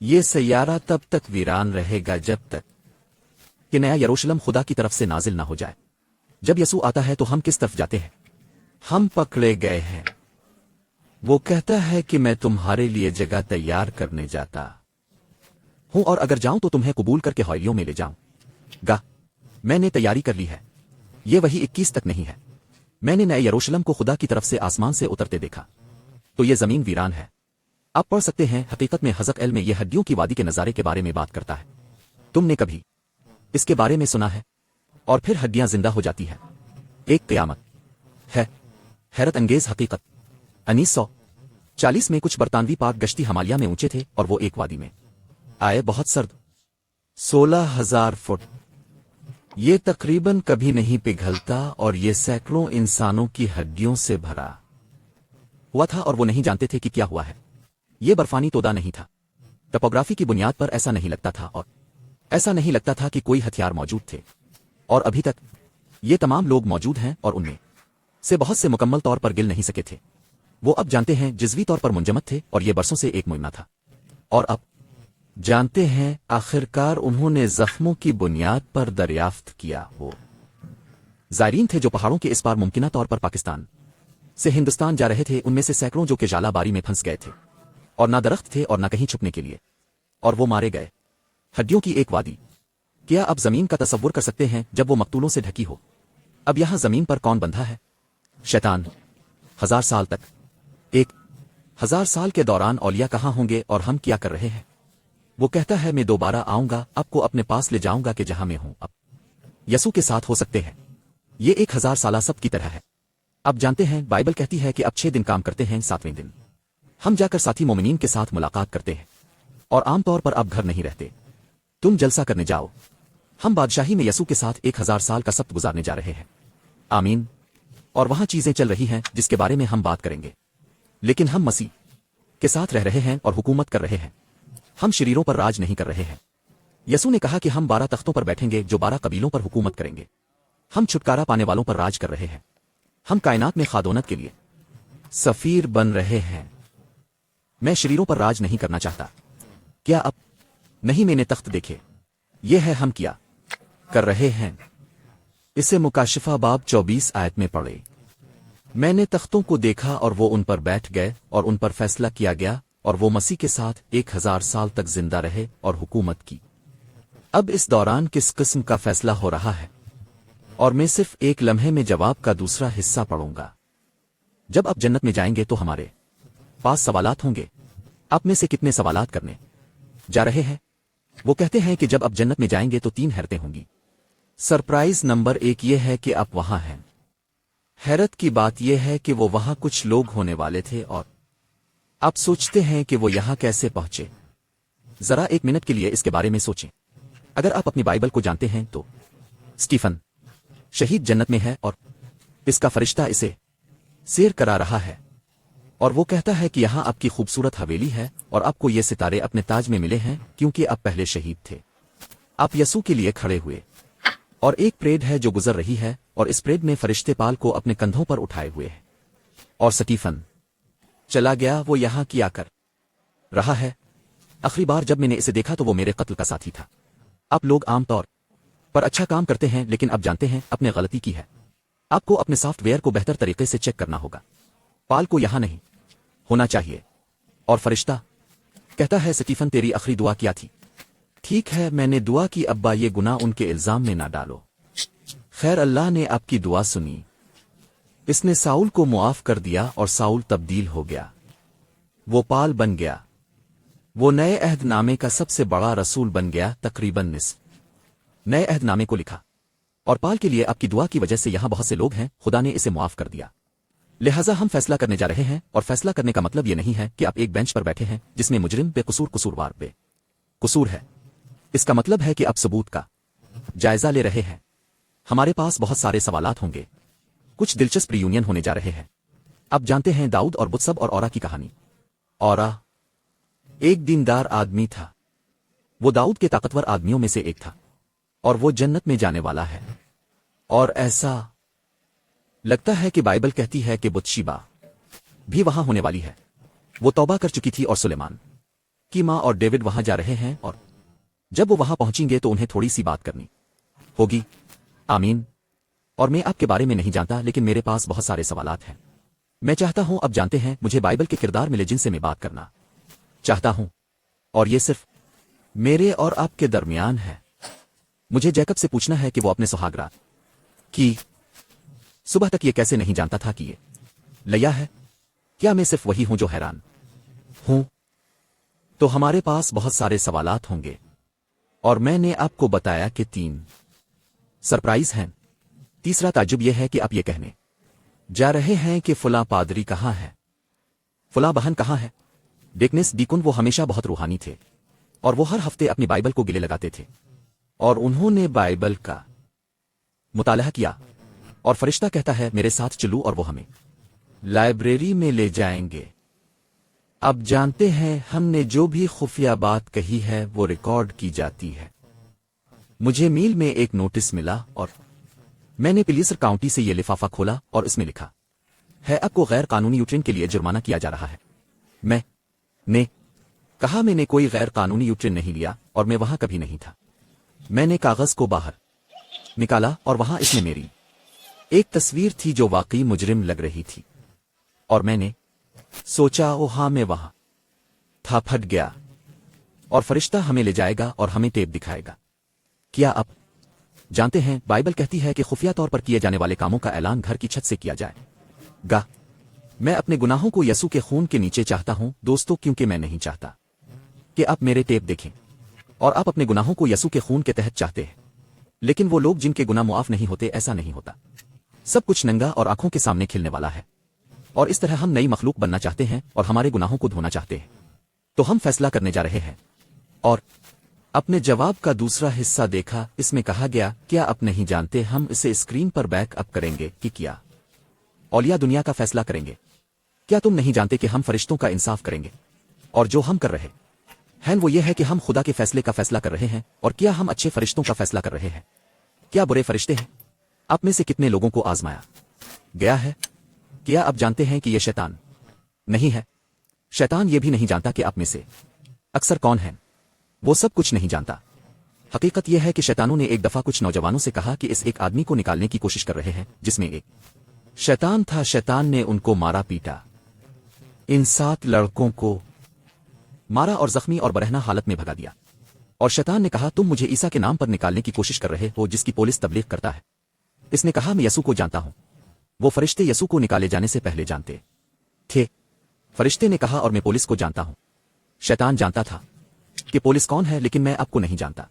یہ سیارہ تب تک ویران رہے گا جب تک کہ نیا یروشلم خدا کی طرف سے نازل نہ ہو جائے۔ جب یسوع آتا ہے تو ہم کس طرف جاتے ہیں؟ ہم پکڑے گئے ہیں۔ وہ کہتا ہے کہ میں تمہارے لیے جگہ تیار کرنے جاتا ہوں، اور اگر جاؤں تو تمہیں قبول کر کے حویلیوں میں لے جاؤں گا۔ میں نے تیاری کر لی ہے۔ یہ وہی 21 تک نہیں ہے۔ میں نے نئے یروشلم کو خدا کی طرف سے آسمان سے اترتے دیکھا، تو یہ زمین ویران ہے۔ آپ پڑھ سکتے ہیں، حقیقت میں حزقیل میں یہ ہڈیوں کی وادی کے نظارے کے بارے میں بات کرتا ہے۔ تم نے کبھی اس کے بارے میں سنا ہے؟ اور پھر ہڈیاں زندہ ہو جاتی ہیں۔ ایک قیامت ہے، حیرت انگیز حقیقت۔ 1940 میں کچھ برطانوی پاک گشتی ہمالیہ میں اونچے تھے، اور وہ ایک وادی میں آئے، بہت سرد، 16,000 فٹ۔ یہ تقریباً کبھی نہیں پگھلتا، اور یہ سینکڑوں انسانوں کی ہڈیوں سے بھرا ہوا تھا، اور وہ نہیں جانتے تھے کہ کیا ہوا ہے۔ یہ برفانی تودا نہیں تھا۔ ٹپوگرافی کی بنیاد پر ایسا نہیں لگتا تھا، اور ایسا نہیں لگتا تھا کہ کوئی ہتھیار موجود تھے، اور ابھی تک یہ تمام لوگ موجود ہیں، اور ان میں سے بہت سے مکمل طور پر گل نہیں سکے تھے۔ وہ اب جانتے ہیں جزوی طور پر منجمد تھے، اور یہ برسوں سے ایک معمہ تھا، اور اب جانتے ہیں آخرکار انہوں نے زخموں کی بنیاد پر دریافت کیا ہو۔ زائرین تھے جو پہاڑوں کے اس پار ممکنہ طور پر پاکستان سے ہندوستان جا رہے تھے، ان میں سے سینکڑوں جو کہ جالا باری میں پھنس گئے تھے، اور نہ درخت تھے اور نہ کہیں چھپنے کے لیے، اور وہ مارے گئے۔ ہڈیوں کی ایک وادی۔ کیا آپ زمین کا تصور کر سکتے ہیں جب وہ مقتولوں سے ڈھکی ہو؟ اب یہاں زمین پر کون بندھا ہے؟ شیطان۔ 1000 سال تک۔ 1000 سال کے دوران اولیاء کہاں ہوں گے، اور ہم کیا کر رہے ہیں؟ وہ کہتا ہے، میں دوبارہ آؤں گا، آپ کو اپنے پاس لے جاؤں گا کہ جہاں میں ہوں اب یسوع کے ساتھ ہو سکتے ہیں۔ یہ 1000 سالہ سب کی طرح ہے۔ اب جانتے ہیں، بائبل کہتی ہے کہ اب 6 دن کام کرتے ہیں، 7ویں دن ہم جا کر ساتھی مومنین کے ساتھ ملاقات کرتے ہیں، اور عام طور پر اب گھر نہیں رہتے۔ تم جلسہ کرنے جاؤ۔ ہم بادشاہی میں یسوع کے ساتھ 1000 سال کا سبت گزارنے جا رہے ہیں۔ آمین۔ اور وہاں چیزیں چل رہی ہیں جس کے بارے میں ہم بات کریں گے، لیکن ہم مسیح کے ساتھ رہ رہے ہیں اور حکومت کر رہے ہیں۔ ہم شریروں پر راج نہیں کر رہے ہیں۔ یسوع نے کہا کہ ہم 12 تختوں پر بیٹھیں گے جو 12 قبیلوں پر حکومت کریں گے۔ ہم چھٹکارا پانے والوں پر راج کر رہے ہیں۔ ہم کائنات میں خادونت کے لیے سفیر بن رہے ہیں۔ میں شریروں پر راج نہیں کرنا چاہتا۔ کیا اب نہیں؟ میں نے تخت دیکھے۔ یہ ہے ہم کیا کر رہے ہیں۔ اسے مکاشفہ باب 24 آیت میں پڑھے۔ میں نے تختوں کو دیکھا، اور وہ ان پر بیٹھ گئے، اور ان پر فیصلہ کیا گیا، اور وہ مسیح کے ساتھ 1000 سال تک زندہ رہے اور حکومت کی۔ اب اس دوران کس قسم کا فیصلہ ہو رہا ہے؟ اور میں صرف ایک لمحے میں جواب کا دوسرا حصہ پڑھوں گا۔ جب آپ جنت میں جائیں گے تو ہمارے پاس سوالات ہوں گے۔ آپ میں سے کتنے سوالات کرنے جا رہے ہیں؟ وہ کہتے ہیں کہ جب آپ جنت میں جائیں گے تو 3 حیرتیں ہوں گی۔ سرپرائز نمبر 1 یہ ہے کہ آپ وہاں ہیں۔ حیرت کی بات یہ ہے کہ وہ وہاں کچھ لوگ ہونے والے تھے، اور آپ سوچتے ہیں کہ وہ یہاں کیسے پہنچے۔ ذرا ایک منٹ کے لیے اس کے بارے میں سوچیں۔ اگر آپ اپنی بائبل کو جانتے ہیں تو اسٹیفن شہید جنت میں ہے، اور اس کا فرشتہ اسے سیر کرا رہا ہے، اور وہ کہتا ہے کہ یہاں آپ کی خوبصورت حویلی ہے، اور آپ کو یہ ستارے اپنے تاج میں ملے ہیں کیونکہ آپ پہلے شہید تھے۔ آپ یسوع کے لیے کھڑے ہوئے، اور ایک پریڈ ہے جو گزر رہی ہے، اور اس پریڈ میں فرشتے پال کو اپنے کندھوں پر اٹھائے ہوئے ہیں، اور اسٹیفن چلا گیا۔ وہ یہاں کیا کر رہا ہے؟ آخری بار جب میں نے اسے دیکھا تو وہ میرے قتل کا ساتھی تھا۔ آپ لوگ عام طور پر اچھا کام کرتے ہیں، لیکن اب جانتے ہیں اپنے غلطی کی ہے۔ آپ کو اپنے سافٹ ویئر کو بہتر طریقے سے چیک کرنا ہوگا۔ پال کو یہاں نہیں ہونا چاہیے، اور فرشتہ کہتا ہے، اسٹیفن تیری آخری دعا کیا تھی؟ ٹھیک ہے، میں نے دعا کی، ابا یہ گناہ ان کے الزام میں نہ ڈالو۔ خیر، اللہ نے آپ کی دعا سنی۔ اس نے ساؤل کو معاف کر دیا، اور ساؤل تبدیل ہو گیا۔ وہ پال بن گیا۔ وہ نئے عہد نامے کا سب سے بڑا رسول بن گیا، تقریباً نصف نئے عہد نامے کو لکھا۔ اور پال کے لیے آپ کی دعا کی وجہ سے یہاں بہت سے لوگ ہیں، خدا نے اسے معاف کر دیا۔ لہٰذا ہم فیصلہ کرنے جا رہے ہیں، اور فیصلہ کرنے کا مطلب یہ نہیں ہے کہ آپ ایک بینچ پر بیٹھے ہیں جس میں مجرم بے قصور قصوروار بے قصور ہے۔ اس کا مطلب ہے کہ آپ ثبوت کا جائزہ لے رہے ہیں۔ ہمارے پاس بہت سارے سوالات ہوں گے، कुछ दिलचस्प रियूनियन होने जा रहे हैं। अब जानते हैं दाऊद और बुत्सब और औरा की कहानी। औरा एक दीनदार आदमी था। वो दाऊद के ताकतवर आदमियों में से एक था और वो जन्नत में जाने वाला है। और ऐसा लगता है कि बाइबल कहती है कि बुत्शीबा भी वहां होने वाली है। वो तौबा कर चुकी थी और सुलेमान की मां और डेविड वहां जा रहे हैं, और जब वो वहां पहुंचेंगे तो उन्हें थोड़ी सी बात करनी होगी। आमीन। और मैं आपके बारे में नहीं जानता, लेकिन मेरे पास बहुत सारे सवालात हैं। मैं चाहता हूं अब जानते हैं मुझे बाइबल के किरदार मिले जिनसे मैं बात करना चाहता हूं, और ये सिर्फ मेरे और आपके दरमियान है। मुझे जैकब से पूछना है कि वो अपने सुहागरात की सुबह तक ये कैसे नहीं जानता था कि ये लैया है। क्या मैं सिर्फ वही हूं जो हैरान हूं? तो हमारे पास बहुत सारे सवालात होंगे, और मैंने आपको बताया कि 3 सरप्राइज हैं। तीसरा ताज्जुब यह है कि आप ये कहने जा रहे हैं कि फुला पादरी कहां है, फुला बहन कहां है। डेकनेस डीकुन वो हमेशा बहुत रूहानी थे, और वो हर हफ्ते अपनी बाइबल को गिले लगाते थे, और उन्होंने बाइबल का मुताला किया। और फरिश्ता कहता है मेरे साथ चलू, और वो हमें लाइब्रेरी में ले जाएंगे। अब जानते हैं हमने जो भी खुफिया बात कही है वो रिकॉर्ड की जाती है। मुझे मील में एक नोटिस मिला, और मैंने पिलिसर काउंटी से ये लिफाफा खोला, और इसमें लिखा है आपको गैर कानूनी यूट्रेन के लिए जुर्माना किया जा रहा है। मैंने कहा मैंने कोई गैर कानूनी यूट्रेन नहीं लिया, और मैं वहां कभी नहीं था। मैंने कागज को बाहर निकाला, और वहां इसमें मेरी एक तस्वीर थी जो वाकई मुजरिम लग रही थी, और मैंने सोचा ओ हाँ मैं वहां था। फट गया, और फरिश्ता हमें ले जाएगा और हमें टेप दिखाएगा। क्या आप जानते हैं बाइबल कहती है कि खुफिया तौर पर किए जाने वाले कामों का ऐलान घर की छत से किया जाएगा। मैं अपने गुनाहों को यसू के खून के नीचे चाहता हूं दोस्तों, क्योंकि मैं नहीं चाहता कि आप मेरे टेप देखें, और आप अपने गुनाहों को यसू के खून के तहत चाहते हैं। लेकिन वो लोग जिनके गुनाह मुआफ नहीं होते, ऐसा नहीं होता। सब कुछ नंगा और आंखों के सामने खिलने वाला है, और इस तरह हम नई मखलूक बनना चाहते हैं और हमारे गुनाहों को धोना चाहते हैं। तो हम फैसला करने जा रहे हैं। और अपने जवाब का दूसरा हिस्सा देखा, इसमें कहा गया क्या आप नहीं जानते हम इसे स्क्रीन पर बैक अप करेंगे कि क्या औलिया दुनिया का फैसला करेंगे। क्या तुम नहीं जानते कि हम फरिश्तों का इंसाफ करेंगे, और जो हम कर रहे हैं वो ये है कि हम खुदा के फैसले का फैसला कर रहे हैं। और क्या हम अच्छे फरिश्तों का फैसला कर रहे हैं, क्या बुरे फरिश्ते हैं? आप में से कितने लोगों को आजमाया गया है? क्या आप जानते हैं कि यह शैतान नहीं है? शैतान ये भी नहीं जानता कि आप में से अक्सर कौन है। वो सब कुछ नहीं जानता। हकीकत यह है कि शैतानों ने एक दफा कुछ नौजवानों से कहा कि इस एक आदमी को निकालने की कोशिश कर रहे हैं जिसमें एक शैतान था। शैतान ने उनको मारा पीटा, इन 7 लड़कों को मारा और जख्मी और बरहना हालत में भगा दिया। और शैतान ने कहा तुम मुझे ईसा के नाम पर निकालने की कोशिश कर रहे हो जिसकी पुलिस तबलीग करता है। इसने कहा मैं यसू को जानता हूं। वो फरिश्ते यसू को निकाले जाने से पहले जानते थे। फरिश्ते ने कहा और मैं पुलिस को जानता हूं। शैतान जानता था कि पुलिस कौन है, लेकिन मैं आपको नहीं जानता।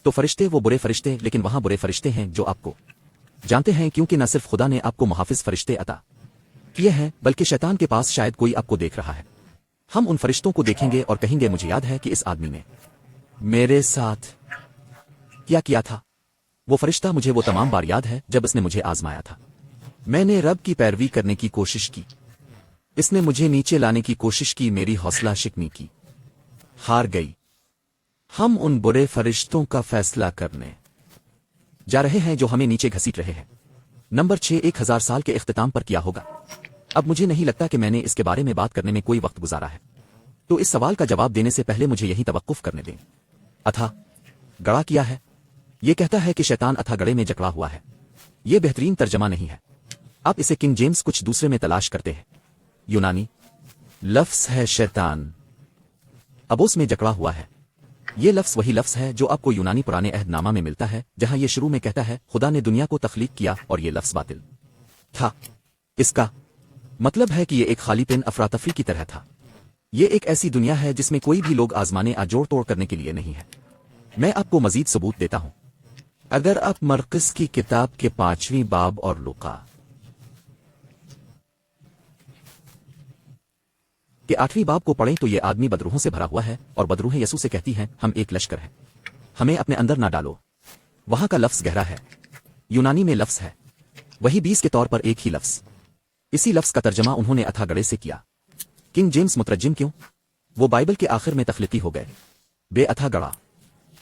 तो फरिश्ते वो बुरे फरिश्ते, लेकिन वहां बुरे फरिश्ते हैं जो आपको जानते हैं, क्योंकि न सिर्फ खुदा ने आपको मुहाफिज फरिश्ते अता किए हैं, बल्कि शैतान के पास शायद कोई आपको देख रहा है। हम उन फरिश्तों को देखेंगे और कहेंगे मुझे याद है कि इस आदमी ने मेरे साथ क्या किया था। वो फरिश्ता मुझे वो तमाम बार याद है जब इसने मुझे आजमाया था। मैंने रब की पैरवी करने की कोशिश की, इसने मुझे नीचे लाने की कोशिश की, मेरी हौसला शिकनी की, हार गई। हम उन बुरे फरिश्तों का फैसला करने जा रहे हैं जो हमें नीचे घसीट रहे हैं। नंबर 6 1000 साल के इख्तिताम पर क्या होगा। अब मुझे नहीं लगता कि मैंने इसके बारे में बात करने में कोई वक्त गुजारा है, तो इस सवाल का जवाब देने से पहले मुझे यही तवक्कुफ करने दें। अथा गड़ा किया है। यह कहता है कि शैतान अथा गड़े में जकड़ा हुआ है। यह बेहतरीन तर्जमा नहीं है। आप इसे किंग जेम्स कुछ दूसरे में तलाश करते हैं। यूनानी लफ्स है शैतान, अबोस में जकड़ा हुआ है। यह लफ्स वही लफ्स है जो आपको यूनानी पुराने अहदनामा में मिलता है, जहां यह शुरू में कहता है खुदा ने दुनिया को तख्लीक किया, और यह लफ्स बातिल था। इसका मतलब है कि यह एक खाली पेन अफरातफरी की तरह था। यह एक ऐसी दुनिया है जिसमें कोई भी लोग आजमाने या जोड़ तोड़ करने के लिए नहीं है। मैं आपको मजीद सबूत देता हूं। अगर आप मरकस की किताब के 5वें बाब और लूका के 8वें बाब को पढ़ें तो यह आदमी बदरूहों से भरा हुआ है, और बदरूहें यसू से कहती हैं हम एक लश्कर हैं, हमें अपने अंदर ना डालो। वहां का लफ्ज गहरा है, यूनानी में लफ्ज है वही 20 के तौर पर एक ही लफ्ज। इसी लफ्ज का तर्जमा उन्होंने अथागड़े से किया। किंग जेम्स मुतरज्जिम क्यों? वो बाइबल के आखिर में तख्लीकी हो गए, बे अथागड़ा।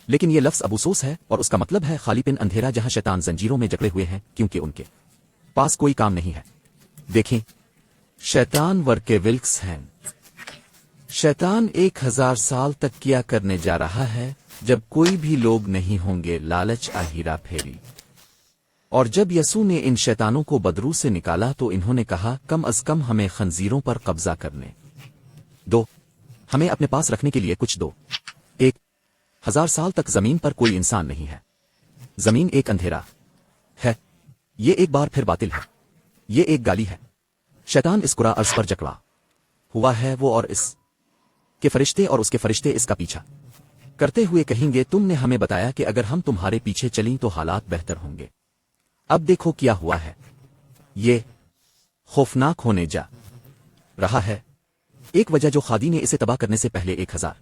लेकिन ये लफ्ज अबूसोस है और उसका मतलब है खालीपिन, अंधेरा, जहां शैतान जंजीरों में जकड़े हुए हैं क्योंकि उनके पास कोई काम नहीं है। देखें, शैतान वर्के विल्क्स हैं। शैतान 1000 साल तक क्या करने जा रहा है जब कोई भी लोग नहीं होंगे, लालच आ हीरा फेरी। और जब यसू ने इन शैतानों को बदरू से निकाला तो इन्होंने कहा, कम अज कम हमें खंजीरों पर कब्जा करने दो, हमें अपने पास रखने के लिए कुछ दो। 1000 साल तक जमीन पर कोई इंसान नहीं है, जमीन एक अंधेरा है। ये एक बार फिर बातिल है, ये एक गाली है। शैतान इस कुरा अर्ज पर जकड़ा हुआ है, वो और इस के फरिश्ते और उसके फरिश्ते इसका पीछा करते हुए कहेंगे, तुमने हमें बताया कि अगर हम तुम्हारे पीछे चलें तो हालात बेहतर होंगे। अब देखो क्या हुआ है, ये खौफनाक होने जा रहा है। एक वजह जो खादी ने इसे तबाह करने से पहले 1000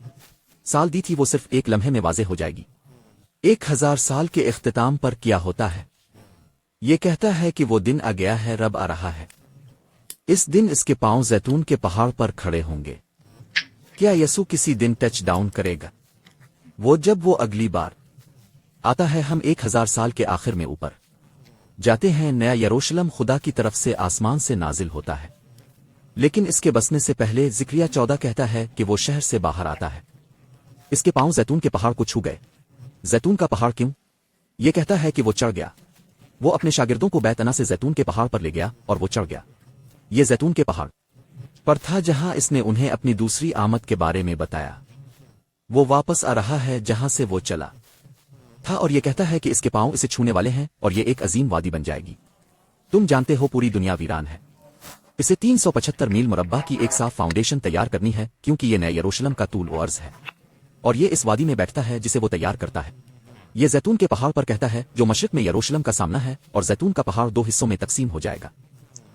साल दी थी, वो सिर्फ एक लम्हे में वाज़ेह हो जाएगी। 1000 साल के इख्तिताम पर क्या होता है? ये कहता है कि वो दिन आ गया है, रब आ रहा है। इस दिन इसके पांव जैतून के पहाड़ पर खड़े होंगे। क्या यसू किसी दिन टच डाउन करेगा? वो जब वो अगली बार आता है, हम 1000 साल के आखिर में ऊपर जाते हैं। नया यरूशलेम खुदा की तरफ से आसमान से नाजिल होता है, लेकिन इसके बसने से पहले ज़िक्रिया 14 कहता है कि वो शहर से बाहर आता है। इसके पांव जैतून के पहाड़ को छू गए। जैतून का पहाड़ क्यों? ये कहता है कि वो चढ़ गया। वो अपने शागिर्दों को बैतना से जैतून के पहाड़ पर ले गया और वो चढ़ गया। ये जैतून के पहाड़ पर था जहां इसने उन्हें अपनी दूसरी आमद के बारे में बताया। वो वापस आ रहा है जहां से वो चला था, और ये कहता है कि इसके पांव इसे छूने वाले हैं और ये एक अजीम वादी बन जाएगी। तुम जानते हो पूरी दुनिया वीरान है। इसे 375 मील मुरब्बा की एक साफ फाउंडेशन तैयार करनी है, क्योंकि ये नए यरूशलेम का तूल व अर्ज है और ये इस वादी में बैठता है जिसे वो तैयार करता है। ये जैतून के पहाड़ पर कहता है जो मशरिक में यरूशलेम का सामना है, और जैतून का पहाड़ 2 हिस्सों में तकसीम हो जाएगा।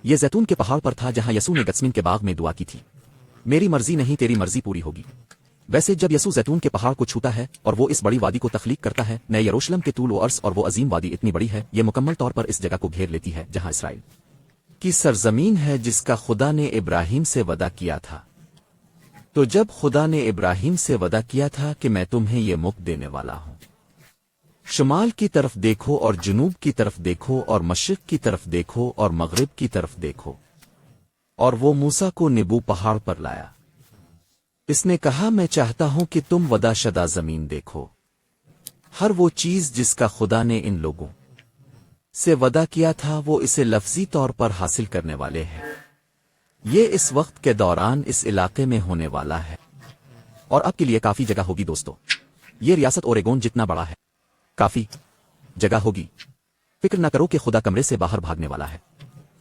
ये जैतून के पहाड़ पर था जहां यसू ने गत्समिन के बाग में दुआ की थी, मेरी मर्जी नहीं तेरी मर्जी पूरी होगी। वैसे जब यसू जैतून के पहाड़ को छूता है और वो इस बड़ी वादी को तख्लीक करता है, नए यरूशलेम के तूल व अर्ज, और वो अजीम वादी इतनी बड़ी है, ये मुकम्मल तौर पर इस जगह को घेर लेती है जहां इसराइल की सरजमीन है, जिसका खुदा ने इब्राहिम से वदा किया था। तो जब खुदा ने इब्राहिम से वदा किया था कि मैं तुम्हें ये मुल्क देने वाला हूं, शुमाल की तरफ देखो और जुनूब की तरफ देखो और मशरिक की तरफ देखो और मगरिब की तरफ देखो, और वो मूसा को निबू पहाड़ पर लाया। इसने कहा, मैं चाहता हूं कि तुम वदाशदा जमीन देखो। हर वो चीज जिसका खुदा ने इन लोगों से वदा किया था, वो इसे लफ्जी तौर पर हासिल करने वाले हैं। ये इस वक्त के दौरान इस इलाके में होने वाला है, और आपके लिए काफी जगह होगी दोस्तों। ये रियासत ओरेगोन जितना बड़ा है, काफी जगह होगी। फिक्र न करो कि खुदा कमरे से बाहर भागने वाला है,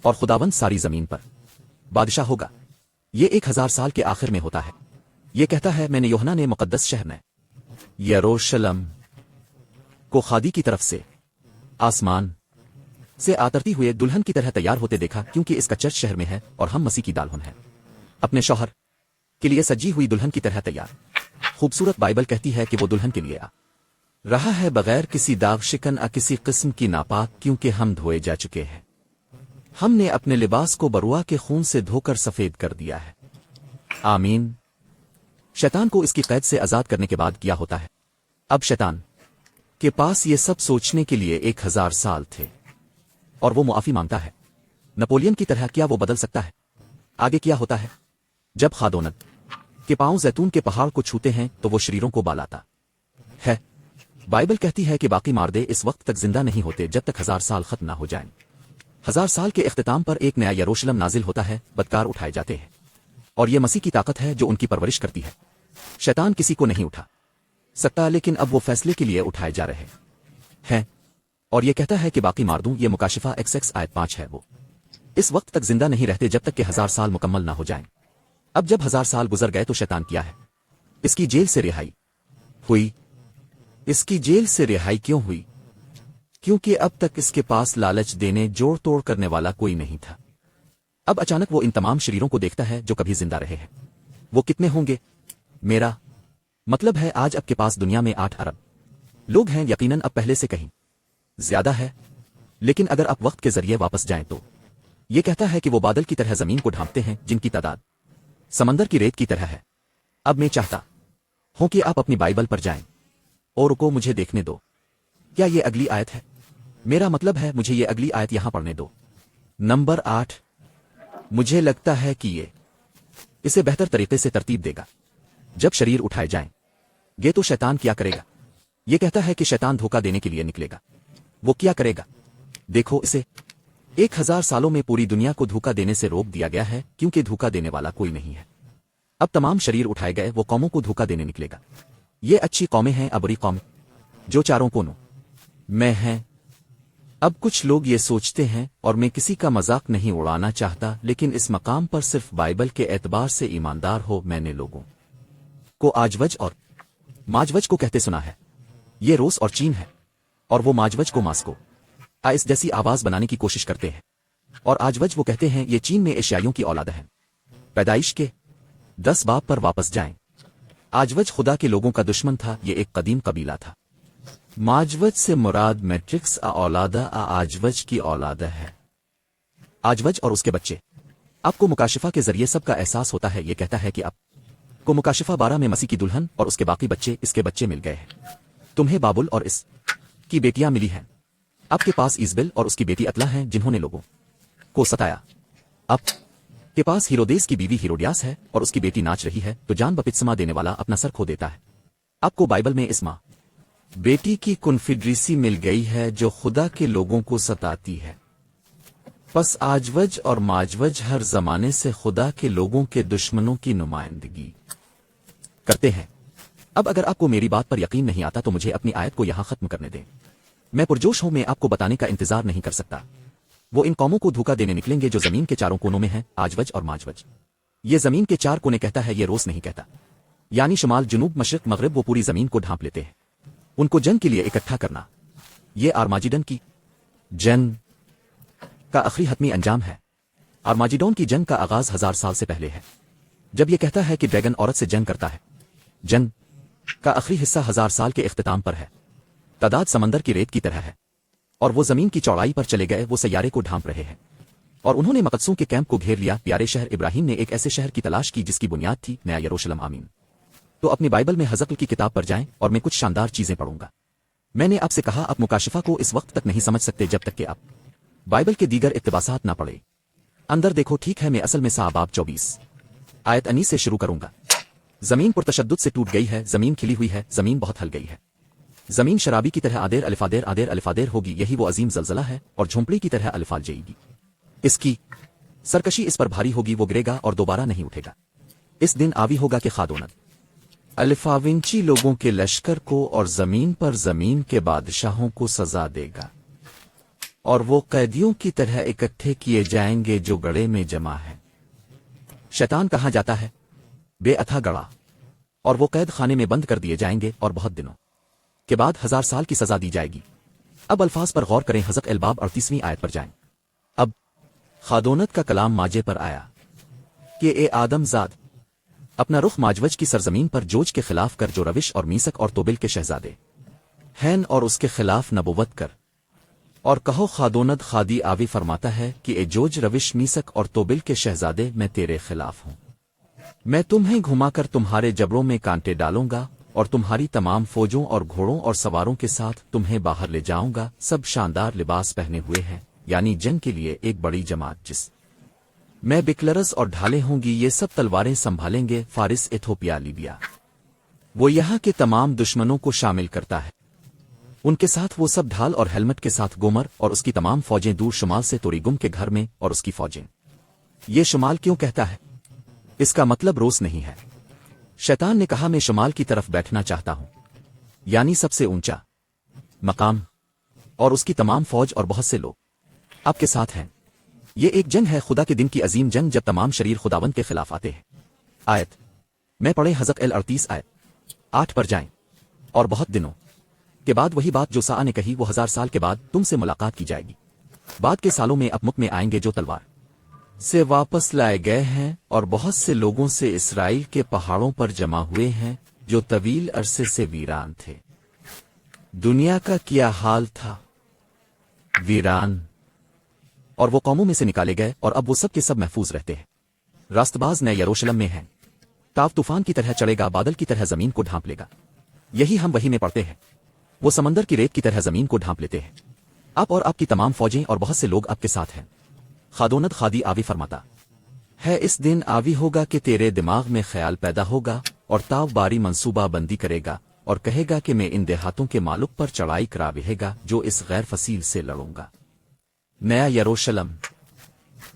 और खुदावंद सारी जमीन पर बादशाह होगा। ये 1000 साल के आखिर में होता है। ये कहता है, मैंने यूहन्ना ने मुकद्दस शहर में यरूशलेम को खादी की तरफ से आसमान से आतरती हुए दुल्हन की तरह तैयार होते देखा, क्योंकि इसका चर्च शहर में है और हम मसीह की दालहन है, अपने शौहर के लिए सजी हुई दुल्हन की तरह तैयार। खूबसूरत बाइबल कहती है कि वो दुल्हन के लिए आ रहा है, बगैर किसी दाग शिकन या किसी किस्म की नापाक, क्योंकि हम धोए जा चुके हैं। हमने अपने लिबास को बरुआ के खून से धोकर सफेद कर दिया है। आमीन। शैतान को इसकी कैद से आजाद करने के बाद क्या होता है? अब शैतान के पास ये सब सोचने के लिए 1000 साल थे, और वो मुआफी मांगता है। नपोलियन की तरह क्या वो बदल सकता है? आगे क्या होता है? जब खादोनत के पांव जैतून के पहाड़ को छूते हैं तो वो शरीरों को बालाता है। बाइबल कहती है कि बाकी मार्दे इस वक्त तक जिंदा नहीं होते जब तक 1000 साल खत्म ना हो जाएं। 1000 साल के इख्तिताम पर एक नया यरूशलेम नाजिल होता है, बदकार उठाए जाते हैं, और ये मसीह की ताकत है जो उनकी परवरिश करती है। शैतान किसी को नहीं उठा सकता, लेकिन अब वो फैसले के लिए उठाए जा रहे हैं, और ये कहता है कि बाकी मार्दों, ये मुकाशिफा XX आयत 5 है, वो इस वक्त तक जिंदा नहीं रहते जब तक कि 1000 साल मुकम्मल ना हो जाएं। अब जब 1000 साल गुजर गए तो शैतान किया है? इसकी जेल से रिहाई हुई। इसकी जेल से रिहाई क्यों हुई? क्योंकि अब तक इसके पास लालच देने, जोड़ तोड़ करने वाला कोई नहीं था। अब अचानक वो इन तमाम शरीरों को देखता है जो कभी जिंदा रहे हैं। वो कितने होंगे? मेरा मतलब है आज आपके पास दुनिया में 8 अरब लोग हैं, यकीनन अब पहले से कहीं ज्यादा है, لیکن اگر آپ وقت کے ذریعے واپس جائیں تو یہ کہتا ہے کہ وہ بادل کی طرح زمین کو ڈھانپتے ہیں جن کی تعداد سمندر کی ریت کی طرح ہے۔ اب میں چاہتا ہوں کہ آپ اپنی بائبل پر جائیں اور رکو، مجھے دیکھنے دو۔ کیا یہ اگلی آیت ہے؟ میرا مطلب ہے مجھے یہ اگلی آیت یہاں پڑھنے دو۔ نمبر 8۔ مجھے لگتا ہے کہ یہ اسے بہتر طریقے سے ترتیب دے گا۔ جب شریر اٹھائے جائیں گے تو شیطان کیا کرے گا؟ یہ کہتا ہے کہ شیطان دھوکہ دینے کے لیے نکلے گا۔ وہ کیا کرے گا؟ دیکھو، اسے 1000 سالوں میں پوری دنیا کو دھوکہ دینے سے روک دیا گیا ہے، کیونکہ دھوکہ دینے والا کوئی نہیں ہے۔ اب تمام شریر اٹھائے گئے وہ قوموں کو دھوکہ دینے نکلے گا۔ یہ اچھی قومیں ہیں، ابری قوم جو چاروں کونوں میں ہیں۔ اب کچھ لوگ یہ سوچتے ہیں، اور میں کسی کا مذاق نہیں اڑانا چاہتا، لیکن اس مقام پر صرف بائبل کے اعتبار سے ایماندار ہو۔ میں نے لوگوں کو آجوج اور ماجوج کو کہتے سنا ہے، یہ روس اور چین ہے، اور وہ ماجوج کو ماسکو آئس جیسی آواز بنانے کی کوشش کرتے ہیں، اور آجوج وہ کہتے ہیں یہ چین میں ایشیائیوں کی اولاد ہیں۔ پیدائش کے 10 باب پر واپس جائیں۔ آجوج خدا کے لوگوں کا دشمن تھا، یہ ایک قدیم قبیلہ تھا۔ ماجوج سے مراد میٹرکس اولادہ آجوج کی اولادہ ہے۔ آجوج اور اس کے بچے۔ آپ کو مکاشفہ کے ذریعے سب کا احساس ہوتا ہے، یہ کہتا ہے کہ آپ کو مکاشفہ 12 میں مسیح کی دلہن اور اس کے باقی بچے اس کے بچے مل گئے ہیں۔ تمہیں بابل اور اس کی بیٹیاں ملی ہیں۔ آپ کے پاس ایزبل اور اس کی بیٹی اطلا ہیں جنہوں نے لوگوں کو ستایا۔ آپ کے پاس ہیرودیس کی بیوی ہیروڈیاس ہے اور اس کی بیٹی ناچ رہی ہے، تو جان بپتسمہ دینے والا اپنا سر کھو دیتا ہے۔ آپ کو بائبل میں اس ماں بیٹی کی کنفیڈریسی مل گئی ہے جو خدا کے لوگوں کو ستاتی ہے۔ پس آجوج اور ماجوج ہر زمانے سے خدا کے لوگوں کے دشمنوں کی نمائندگی کرتے ہیں۔ اب اگر آپ کو میری بات پر یقین نہیں آتا تو مجھے اپنی آیت کو یہاں ختم کرنے دیں۔ میں پرجوش ہوں، میں آپ کو بتانے کا انتظار نہیں کر سکتا۔ وہ ان قوموں کو دھوکہ دینے نکلیں گے جو زمین کے چاروں کونوں میں ہیں، آجوج اور ماجوج۔ یہ زمین کے 4 کونے کہتا ہے، یہ روس نہیں کہتا، یعنی شمال، جنوب، مشرق، مغرب۔ وہ پوری زمین کو ڈھانپ لیتے ہیں، ان کو جنگ کے لیے اکٹھا کرنا۔ یہ آرماجیڈن کی جنگ کا آخری حتمی انجام ہے۔ آرماجیڈون کی جنگ کا آغاز 1000 سال سے پہلے ہے، جب یہ کہتا ہے کہ ڈریگن عورت سے جنگ کرتا ہے۔ جنگ کا آخری حصہ 1000 سال کے اختتام پر ہے۔ تعداد سمندر کی ریت کی طرح ہے، اور وہ زمین کی چوڑائی پر چلے گئے، وہ سیارے کو ڈھانپ رہے ہیں، اور انہوں نے مقدسوں کے کیمپ کو گھیر لیا۔ پیارے شہر ابراہیم نے ایک ایسے شہر کی تلاش کی جس کی بنیاد تھی نیا یروشلم۔ آمین۔ تو اپنی بائبل میں حزقیل کی کتاب پر جائیں اور میں کچھ شاندار چیزیں پڑھوں گا۔ میں نے آپ سے کہا آپ مکاشفہ کو اس وقت تک نہیں سمجھ سکتے جب تک کہ آپ بائبل کے دیگر اقتباسات نہ پڑھیں۔ اندر دیکھو، ٹھیک ہے، میں اصل میں باب 24 آیت 19 سے شروع کروں گا۔ زمین پرتشدد سے ٹوٹ گئی ہے، زمین کھلی ہوئی ہے، زمین بہت ہل گئی ہے۔ زمین شرابی کی طرح آدیر الفادیر آدیر الفادیر ہوگی، یہی وہ عظیم زلزلہ ہے، اور جھونپڑی کی طرح الفال جائے گی۔ اس کی سرکشی اس پر بھاری ہوگی، وہ گرے گا اور دوبارہ نہیں اٹھے گا۔ اس دن آوی ہوگا کہ خادونت الفاونچی لوگوں کے لشکر کو اور زمین پر زمین کے بادشاہوں کو سزا دے گا، اور وہ قیدیوں کی طرح اکٹھے کیے جائیں گے جو گڑھے میں جمع ہیں۔ شیطان کہاں جاتا ہے؟ بے اتھا گڑھا، اور وہ قید خانے میں بند کر دیے جائیں گے، اور بہت دنوں کے بعد 1000 سال کی سزا دی جائے گی۔ اب الفاظ پر غور کریں۔ حزقیل باب 38ویں آیت پر جائیں۔ اب خادونت کا کلام ماجے پر آیا کہ اے آدم زاد، اپنا رخ ماجوج کی سرزمین پر جوج کے خلاف کر، جو روش اور میسک اور توبل کے شہزادے ہیں، اور اس کے خلاف نبوت کر، اور کہو خادونت خادی آوی فرماتا ہے کہ اے جوج، روش، میسک اور توبل کے شہزادے، میں تیرے خلاف ہوں۔ میں تمہیں گھما کر تمہارے جبڑوں میں کانٹے ڈالوں گا، اور تمہاری تمام فوجوں اور گھوڑوں اور سواروں کے ساتھ تمہیں باہر لے جاؤں گا۔ سب شاندار لباس پہنے ہوئے ہیں، یعنی جنگ کے لیے ایک بڑی جماعت، جس میں بکلرز اور ڈھالیں ہوں گی۔ یہ سب تلواریں سنبھالیں گے، فارس، ایتھوپیا، لیبیا۔ وہ یہاں کے تمام دشمنوں کو شامل کرتا ہے، ان کے ساتھ وہ سب ڈھال اور ہیلمٹ کے ساتھ گومر اور اس کی تمام فوجیں دور شمال سے توریگم کے گھر میں، اور اس کی فوجیں۔ یہ شمال کیوں کہتا ہے؟ اس کا مطلب روس نہیں ہے۔ شیطان نے کہا میں شمال کی طرف بیٹھنا چاہتا ہوں، یعنی سب سے اونچا مقام، اور اس کی تمام فوج اور بہت سے لوگ آپ کے ساتھ ہیں۔ یہ ایک جنگ ہے، خدا کے دن کی عظیم جنگ، جب تمام شریر خداوند کے خلاف آتے ہیں۔ آیت میں پڑھیں حزقیل 38 آیت 8 پر جائیں۔ اور بہت دنوں کے بعد وہی بات جو سا نے کہی، وہ 1000 سال کے بعد تم سے ملاقات کی جائے گی۔ بعد کے سالوں میں اپمک میں آئیں گے جو تلوار سے واپس لائے گئے ہیں، اور بہت سے لوگوں سے اسرائیل کے پہاڑوں پر جمع ہوئے ہیں جو طویل عرصے سے ویران تھے۔ دنیا کا کیا حال تھا वीरान, और वो कौमों में से निकाले गए और अब वो सब के सब महफूज रहते हैं। रास्तबाज नए यरूशलेम में हैं। ताव तूफान की तरह चढ़ेगा, बादल की तरह जमीन को ढांप लेगा। यही हम वही में पढ़ते हैं। वो समंदर की रेत की तरह जमीन को ढांप लेते हैं। आप और आपकी तमाम फौजें और बहुत से लोग आपके साथ हैं। खादोनद खादी आवी फरमाता है, इस दिन आवी होगा कि तेरे दिमाग में ख्याल पैदा होगा और ताव बारी मंसूबा बंदी करेगा और कहेगा कि मैं इन देहातों के मालुक पर चढ़ाई करा रहेगा जो इस गैर फसील से लड़ूंगा। नया यरूशलेम,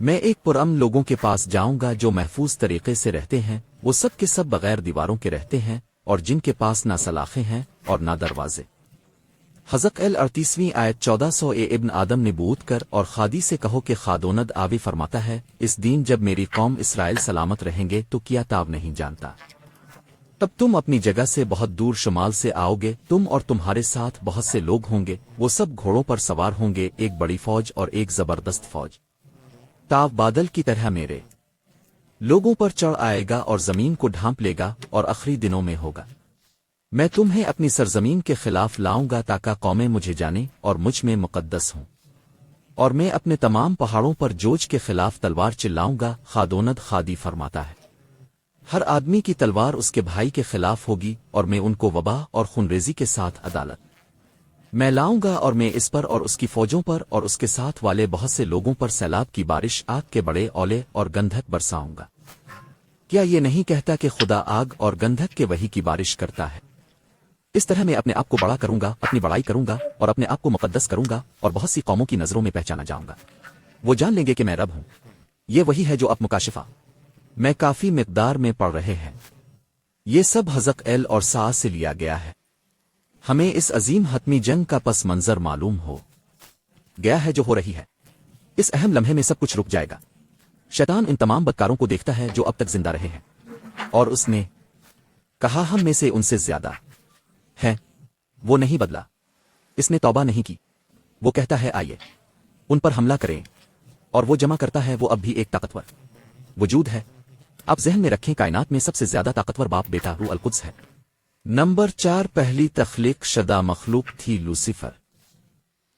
मैं एक पुरअमन लोगों के पास जाऊंगा जो महफूज तरीके से रहते हैं। वो सब के सब बगैर दीवारों के रहते हैं और जिनके पास ना सलाखें हैं और ना दरवाजे। हज़क़एल 38वीं आयत 1400 इब्न आदम ने बूत कर और खादी से कहो कि खादोनद आवी फरमाता है, इस दिन जब मेरी कौम इसराइल सलामत रहेंगे तो क्या ताब नहीं जानता। तब तुम अपनी जगह से बहुत दूर शुमाल से आओगे, तुम और तुम्हारे साथ बहुत से लोग होंगे। वो सब घोड़ों पर सवार होंगे, एक बड़ी फौज और एक जबरदस्त फौज। ताव बादल की तरह मेरे लोगों पर चढ़ आएगा और जमीन को ढांप लेगा और आखिरी दिनों में होगा। मैं तुम्हें अपनी सरजमीन के खिलाफ लाऊंगा ताकि कौमें मुझे जाने और मुझ में मुकद्दस हूं। और मैं अपने तमाम पहाड़ों पर जोज के खिलाफ तलवार चिल्लाऊंगा। खादोनद खादी फरमाता है, हर आदमी की तलवार उसके भाई के खिलाफ होगी और मैं उनको वबा और खूनरेजी के साथ अदालत मैं लाऊंगा और मैं इस पर और उसकी फौजों पर और उसके साथ वाले बहुत से लोगों पर सैलाब की बारिश, आग के बड़े ओले और गंधक बरसाऊंगा। क्या ये नहीं कहता कि खुदा आग और गंधक के वही की बारिश करता है। इस तरह मैं अपने आप को बड़ा करूंगा, अपनी बड़ाई करूंगा और अपने आप को मुकद्दस करूंगा और बहुत सी कौमों की नजरों में पहचाना जाऊंगा। वो जान लेंगे कि मैं रब हूं। ये वही है जो अब मुकाशिफा मैं काफी मिकदार में पढ़ रहे हैं। ये सब हज़क़एल और सा से लिया गया है। हमें इस अजीम हतमी जंग का पस मंजर मालूम हो गया है जो हो रही है। इस अहम लम्हे में सब कुछ रुक जाएगा। शैतान इन तमाम बदकारों को देखता है जो अब तक जिंदा रहे हैं, और उसने कहा हम में से उनसे ज्यादा है। वो नहीं बदला, इसने तौबा नहीं की। वो कहता है आइए उन पर हमला करें, और वो जमा करता है। वो अब भी एक ताकतवर वजूद है। आप ज़हन में रखें, कायनात में सबसे ज्यादा ताकतवर बाप बेटा रूह अल कुद्स है। नंबर 4, पहली तख्लीक शदा मखलूक थी लूसीफर।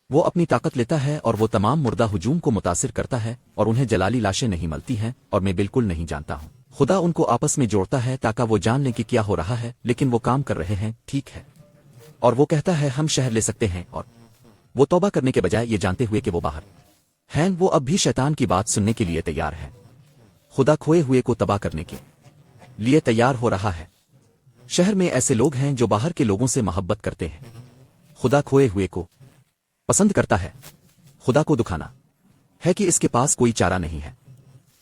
वो अपनी ताकत लेता है और वो तमाम मुर्दा हुजूम को मुतासिर करता है और उन्हें जलाली लाशें नहीं मलती हैं और मैं बिल्कुल नहीं जानता हूँ। खुदा उनको आपस में जोड़ता है ताकि वो जान लें कि क्या हो रहा है, लेकिन वो काम कर रहे हैं, ठीक है। और वो कहता है हम शहर ले सकते हैं, और वो तौबा करने के बजाय ये जानते हुए कि वो बाहर हैं, वो अब भी शैतान की बात सुनने के लिए तैयार है। खुदा खोए हुए को तबाह करने के लिए तैयार हो रहा है। शहर में ऐसे लोग हैं जो बाहर के लोगों से मोहब्बत करते हैं। खुदा खोए हुए को पसंद करता है। खुदा को दुखाना है कि इसके पास कोई चारा नहीं है।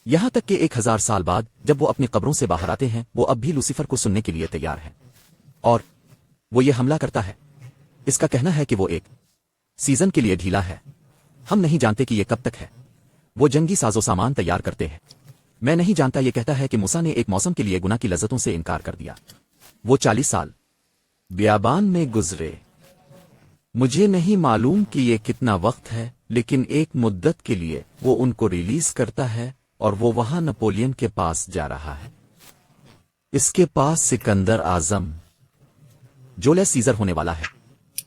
यहां तक कि 1000 साल बाद जब वो अपनी कब्रों से बाहर आते हैं, वो अब भी लूसीफर को सुनने के लिए तैयार है, और वो ये हमला करता है। इसका कहना है कि वो एक सीजन के लिए ढीला है। हम नहीं जानते कि ये कब तक है। वो जंगी साजो सामान तैयार करते हैं। मैं नहीं जानता। ये कहता है कि मूसा ने एक मौसम के लिए गुनाह की लज्जतों से इनकार कर दिया। वो 40 साल बियाबान में गुजरे। मुझे नहीं मालूम कि ये कितना वक्त है, लेकिन एक मुद्दत के लिए वो उनको रिलीज करता है और वो वहां नेपोलियन के पास जा रहा है। इसके पास सिकंदर आजम जोलियस सीजर होने वाला है।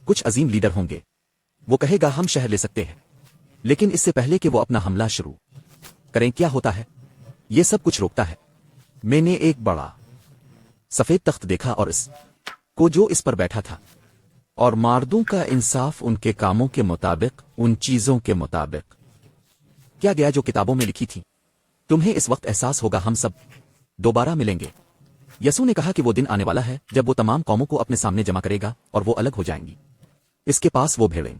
कुछ अजीम लीडर होंगे। वो कहेगा हम शहर ले सकते हैं, लेकिन इससे पहले कि वो अपना हमला शुरू करें, क्या होता है? ये सब कुछ रोकता है। मैंने एक बड़ा सफेद तख्त देखा और इस को जो इस पर बैठा था, और मार्दों का इंसाफ उनके कामों के मुताबिक, उन चीजों के मुताबिक क्या गया जो किताबों में लिखी थी। तुम्हें इस वक्त एहसास होगा हम सब दोबारा मिलेंगे। यसू ने कहा कि वो दिन आने वाला है जब वो तमाम कौमों को अपने सामने जमा करेगा और वो अलग हो जाएंगी। इसके पास वो भेड़ें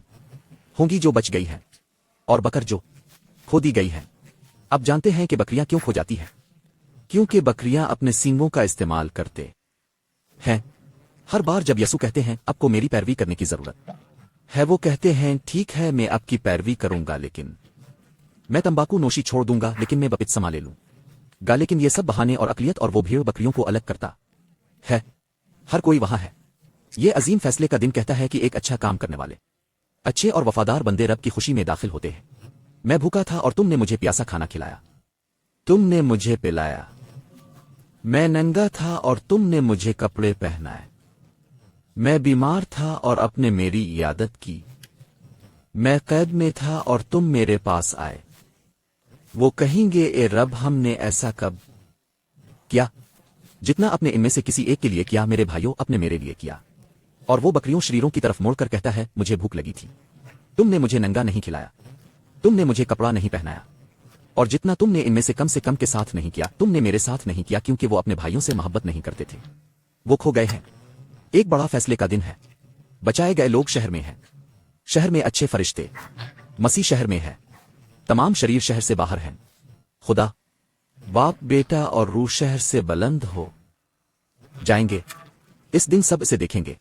होंगी जो बच गई हैं, और बकर जो खो दी गई है। अब जानते हैं कि बकरियां क्यों खो जाती हैं, क्योंकि बकरियां अपने सींगों का इस्तेमाल करते हैं। हर बार जब यसू कहते हैं आपको मेरी पैरवी करने की जरूरत है, वो कहते हैं ठीक है मैं आपकी पैरवी करूंगा, लेकिन मैं तंबाकू नोशी छोड़ दूंगा, लेकिन मैं बपतिस्मा ले लूंगा। लेकिन ये सब बहाने और अकलियत, और वो भीड़ बकरियों को अलग करता है। हर कोई वहां है। ये अजीम फैसले का दिन कहता है कि एक अच्छा काम करने वाले अच्छे और वफादार बंदे रब की खुशी में दाखिल होते हैं। मैं भूखा था और तुमने मुझे प्यासा खाना खिलाया, तुमने मुझे पिलाया। मैं नंगा था और तुमने मुझे कपड़े पहनाए। मैं बीमार था और अपने मेरी इयादत की। मैं कैद में था और तुम मेरे पास आए। वो कहेंगे, ए रब, हमने ऐसा कब किया? जितना अपने इनमें से किसी एक के लिए किया, मेरे भाइयों, अपने मेरे लिए किया। और वो बकरियों शरीरों की तरफ मोड़कर कहता है, मुझे भूख लगी थी, तुमने मुझे नंगा नहीं खिलाया, तुमने मुझे कपड़ा नहीं पहनाया। और जितना तुमने इनमें से कम के साथ नहीं किया, तुमने मेरे साथ नहीं किया, क्योंकि वो अपने भाइयों से मोहब्बत नहीं करते थे। वो खो गए हैं। एक बड़ा फैसले का दिन है। बचाए गए लोग शहर में हैं। शहर में अच्छे फरिश्ते, मसीह शहर में है। तमाम शरीर शहर से बाहर हैं। खुदा, बाप, बेटा और रूह शहर से बुलंद हो जाएंगे। इस दिन सब इसे देखेंगे।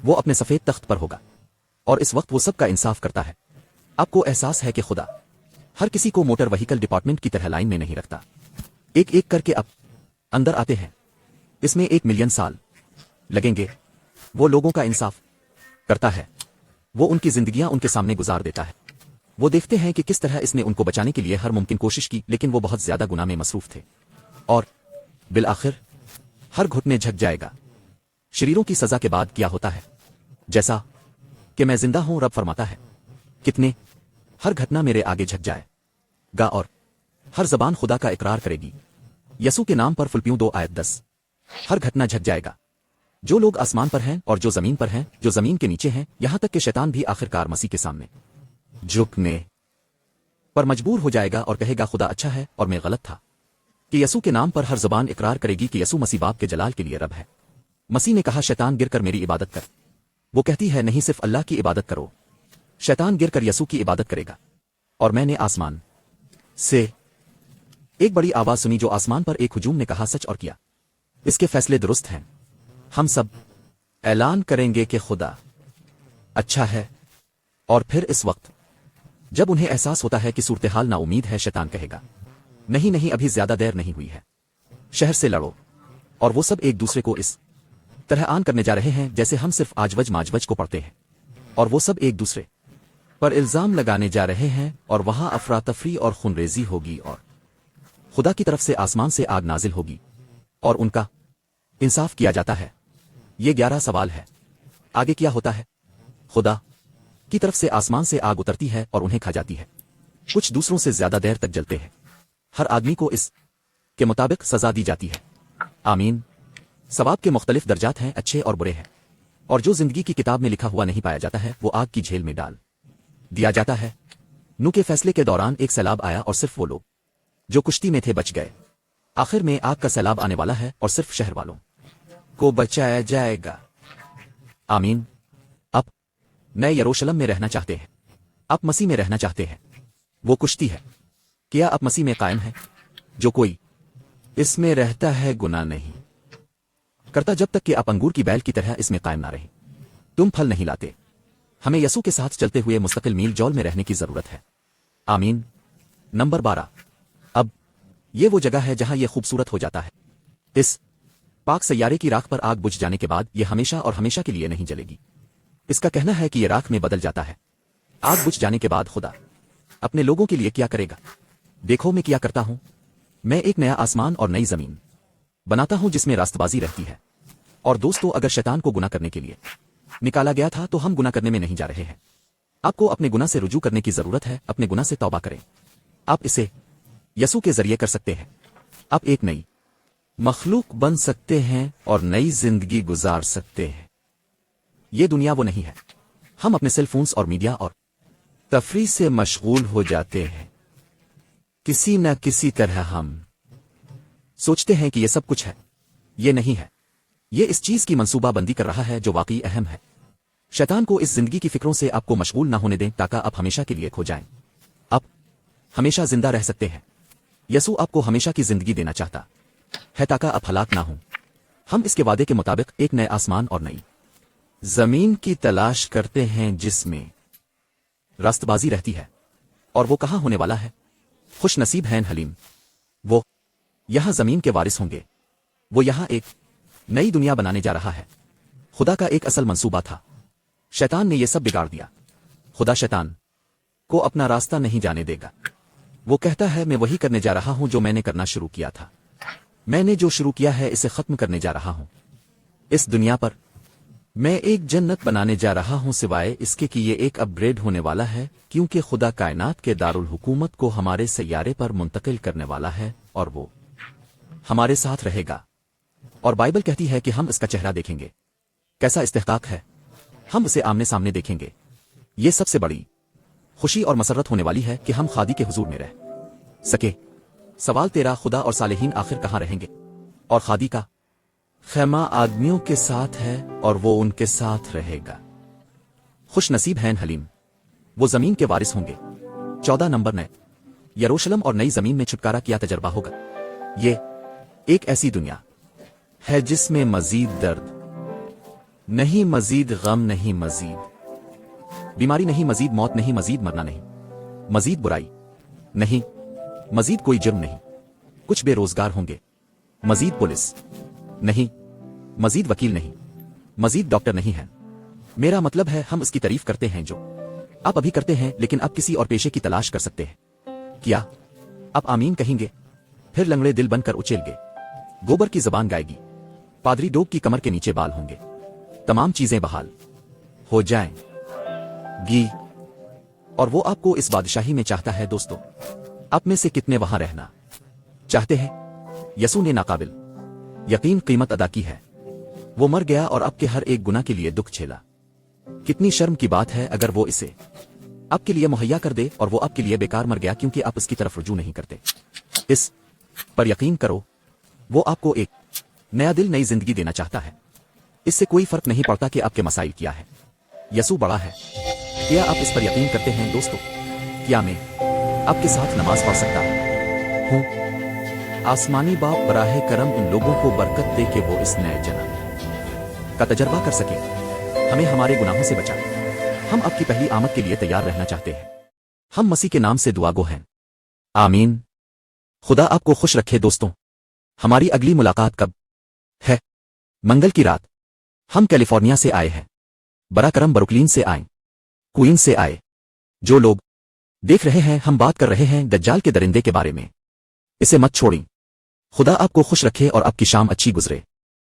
वो अपने सफेद तख्त पर होगा और इस वक्त वो सबका इंसाफ करता है। आपको एहसास है कि खुदा हर किसी को मोटर व्हीकल डिपार्टमेंट की तरह लाइन में नहीं रखता। एक एक करके अब अंदर आते हैं। इसमें 1 मिलियन साल लगेंगे। वो लोगों का इंसाफ करता है। वो उनकी जिंदगियां उनके सामने गुजार देता है। वो देखते हैं कि किस तरह इसने उनको बचाने के लिए हर मुमकिन कोशिश की, लेकिन वो बहुत ज्यादा गुनाह में मसरूफ थे। और बिल-आखिर हर घुटने झक जाएगा। शरीरों की सजा के बाद क्या होता है? जैसा कि मैं जिंदा हूं, रब फरमाता है, कितने हर घटना मेरे आगे झक जाएगा और हर जबान खुदा का इकरार करेगी। यसू के नाम पर फिलिपियों 2 आयत 10। हर घटना झक जाएगा। जो लोग आसमान पर हैं और जो जमीन पर हैं, जो जमीन के नीचे हैं, यहां तक कि शैतान भी आखिरकार मसीह के सामने झुकने पर मजबूर हो जाएगा और कहेगा, खुदा अच्छा है और मैं गलत था। कि यसू के नाम पर हर जबान इकरार करेगी कि यसू मसीह बाप के जलाल के लिए रब है। मसीह ने कहा, शैतान गिरकर मेरी इबादत कर। वो कहती है, नहीं, सिर्फ अल्लाह की इबादत करो। शैतान गिरकर यसू की इबादत करेगा। और मैंने आसमान से एक बड़ी आवाज सुनी, जो आसमान पर एक हुजूम ने कहा, सच और किया। इसके फैसले दुरुस्त हैं। हम सब ऐलान करेंगे कि खुदा अच्छा है। और फिर इस वक्त जब उन्हें एहसास होता है कि सूरत-ए-हाल नाउमीद है, शैतान कहेगा, नहीं नहीं, अभी ज्यादा देर नहीं हुई है, शहर से लड़ो। और वो सब एक दूसरे को इस तरह आन करने जा रहे हैं जैसे हम सिर्फ आजवज माजवज को पढ़ते हैं। और वो सब एक दूसरे पर इल्जाम लगाने जा रहे हैं और वहां अफरा तफरी और खूनरेजी होगी और खुदा की तरफ से आसमान से आग नाजिल होगी और उनका इंसाफ किया जाता है। ये 11 सवाल है। आगे क्या होता है? खुदा की तरफ से आसमान से आग उतरती है और उन्हें खा जाती है। कुछ दूसरों से ज्यादा देर तक जलते हैं। हर आदमी को इस के मुताबिक सजा दी जाती है। आमीन। सवाब के मुख्तलिफ दर्जात हैं, अच्छे और बुरे हैं। और जो जिंदगी की किताब में लिखा हुआ नहीं पाया जाता है, वो आग की झेल में डाल दिया जाता है। नू के फैसले के दौरान एक सैलाब आया और सिर्फ वो लोग जो कुश्ती में थे बच गए। आखिर में आग का सैलाब आने वाला है और सिर्फ शहर वालों को बचाया जाएगा। आमीन। आप नए यरूशलेम में रहना चाहते हैं। आप मसीह में रहना चाहते हैं। वो कुश्ती है। क्या आप मसीह में कायम हैं? जो कोई इसमें रहता है गुनाह नहीं करता जब तक कि आप अंगूर की बैल की तरह इसमें कायम ना रहें। तुम फल नहीं लाते। हमें यसू के साथ चलते हुए मुस्तकिल मील जौल में रहने की जरूरत है। आमीन। नंबर 12। अब ये वो जगह है जहां ये खूबसूरत हो जाता है। इस पाक सैयारे की राख पर आग बुझ जाने के बाद ये हमेशा और हमेशा के लिए नहीं जलेगी। इसका कहना है कि ये राख में बदल जाता है। आग बुझ जाने के बाद खुदा अपने लोगों के लिए क्या करेगा? देखो मैं क्या करता हूं। मैं एक नया आसमान और नई जमीन बनाता हूं जिसमें रास्तबाजी रहती है। और दोस्तों, अगर शैतान को गुनाह करने के लिए निकाला गया था तो हम गुनाह करने में नहीं जा रहे हैं। आपको अपने गुनाह से रुजू करने की जरूरत है। अपने गुनाह से तौबा करें। आप इसे यसू के जरिए कर सकते हैं। आप एक नई मखलूक बन सकते हैं और नई जिंदगी गुजार सकते हैं। ये दुनिया वो नहीं है। हम अपने सेल फोन्स और मीडिया और तफरी से मशगूल हो जाते हैं। किसी न किसी तरह हम सोचते हैं कि ये सब कुछ है। ये नहीं है। ये इस चीज की मंसूबाबंदी कर रहा है जो वाकई अहम है। शैतान को इस जिंदगी की फिक्रों से आपको मशगूल ना होने दें ताकि आप हमेशा के लिए खो जाएं। आप हमेशा जिंदा रह सकते हैं। यसू आपको हमेशा की जिंदगी देना चाहता है ताकि आप हलाक ना हों। हम इसके वादे के मुताबिक एक नए आसमान और नई जमीन की तलाश करते हैं जिसमें रास्तबाजी रहती है। और वो कहां होने वाला है? खुश नसीब हैं हलीम। वो यहां जमीन के वारिस होंगे। वो यहां एक नई दुनिया बनाने जा रहा है। खुदा का एक असल मंसूबा था। शैतान ने यह सब बिगाड़ दिया। खुदा शैतान को अपना रास्ता नहीं जाने देगा। वो कहता है, मैं वही करने जा रहा हूं जो मैंने करना शुरू किया था। मैंने जो शुरू किया है इसे खत्म करने जा रहा हूं। इस दुनिया पर میں ایک جنت بنانے جا رہا ہوں سوائے اس کے کہ یہ ایک اپ گریڈ ہونے والا ہے کیونکہ خدا کائنات کے دارالحکومت کو ہمارے سیارے پر منتقل کرنے والا ہے اور وہ ہمارے ساتھ رہے گا۔ اور بائبل کہتی ہے کہ ہم اس کا چہرہ دیکھیں گے۔ کیسا استحقاق ہے، ہم اسے آمنے سامنے دیکھیں گے۔ یہ سب سے بڑی خوشی اور مسرت ہونے والی ہے کہ ہم خادی کے حضور میں رہ سکے۔ سوال تیرا، خدا اور صالحین آخر کہاں رہیں گے؟ اور خادی کا خیمہ آدمیوں کے ساتھ ہے اور وہ ان کے ساتھ رہے گا۔ خوش نصیب ہیں حلیم، وہ زمین کے وارث ہوں گے۔ 14 نمبر نئے یروشلم اور نئی زمین میں چھٹکارا کیا تجربہ ہوگا۔ یہ ایک ایسی دنیا ہے جس میں مزید درد نہیں، مزید غم نہیں، مزید بیماری نہیں، مزید موت نہیں، مزید مرنا نہیں، مزید برائی نہیں، مزید کوئی جرم نہیں۔ کچھ بے روزگار ہوں گے، مزید پولیس نہیں، مزید وکیل نہیں، مزید ڈاکٹر نہیں ہے۔ میرا مطلب ہے ہم اس کی تعریف کرتے ہیں جو آپ ابھی کرتے ہیں، لیکن اب کسی اور پیشے کی تلاش کر سکتے ہیں۔ کیا آپ آمین کہیں گے؟ پھر لنگڑے دل بن کر اچھل گے، گوبر کی زبان گائے گی، پادری ڈوگ کی کمر کے نیچے بال ہوں گے، تمام چیزیں بحال ہو جائیں گی، اور وہ آپ کو اس بادشاہی میں چاہتا ہے۔ دوستو، آپ میں سے کتنے وہاں رہنا چاہتے ہیں؟ یسوع نے ناقابل یقین قیمت ادا کی ہے۔ وہ مر گیا اور آپ کے ہر ایک گناہ کے لیے دکھ جھیلا۔ کتنی شرم کی بات ہے اگر وہ اسے آپ کے لیے مہیا کر دے اور وہ آپ کے لیے بیکار مر گیا کیونکہ آپ اس کی طرف رجوع نہیں کرتے۔ اس پر یقین کرو، وہ آپ کو ایک نیا دل، نئی زندگی دینا چاہتا ہے۔ اس سے کوئی فرق نہیں پڑتا کہ آپ کے مسائل کیا ہے، یسوع بڑا ہے۔ کیا آپ اس پر یقین کرتے ہیں دوستو؟ کیا میں آپ کے ساتھ نماز پڑھ سکتا ہوں؟ آسمانی باپ براہ کرم ان لوگوں کو برکت دے کہ وہ اس نئے جنم کا تجربہ کر سکیں۔ ہمیں ہمارے گناہوں سے بچا۔ ہم آپ کی پہلی آمد کے لیے تیار رہنا چاہتے ہیں۔ ہم مسیح کے نام سے دعا گو ہیں، آمین۔ خدا آپ کو خوش رکھے دوستوں۔ ہماری اگلی ملاقات کب ہے؟ منگل کی رات۔ ہم کیلیفورنیا سے آئے ہیں، برا کرم بروکلین سے آئیں، کوئین سے آئے۔ جو لوگ دیکھ رہے ہیں، ہم بات کر رہے ہیں دجال کے درندے کے بارے میں۔ اسے مت چھوڑیں۔ خدا آپ کو خوش رکھے اور آپ کی شام اچھی گزرے۔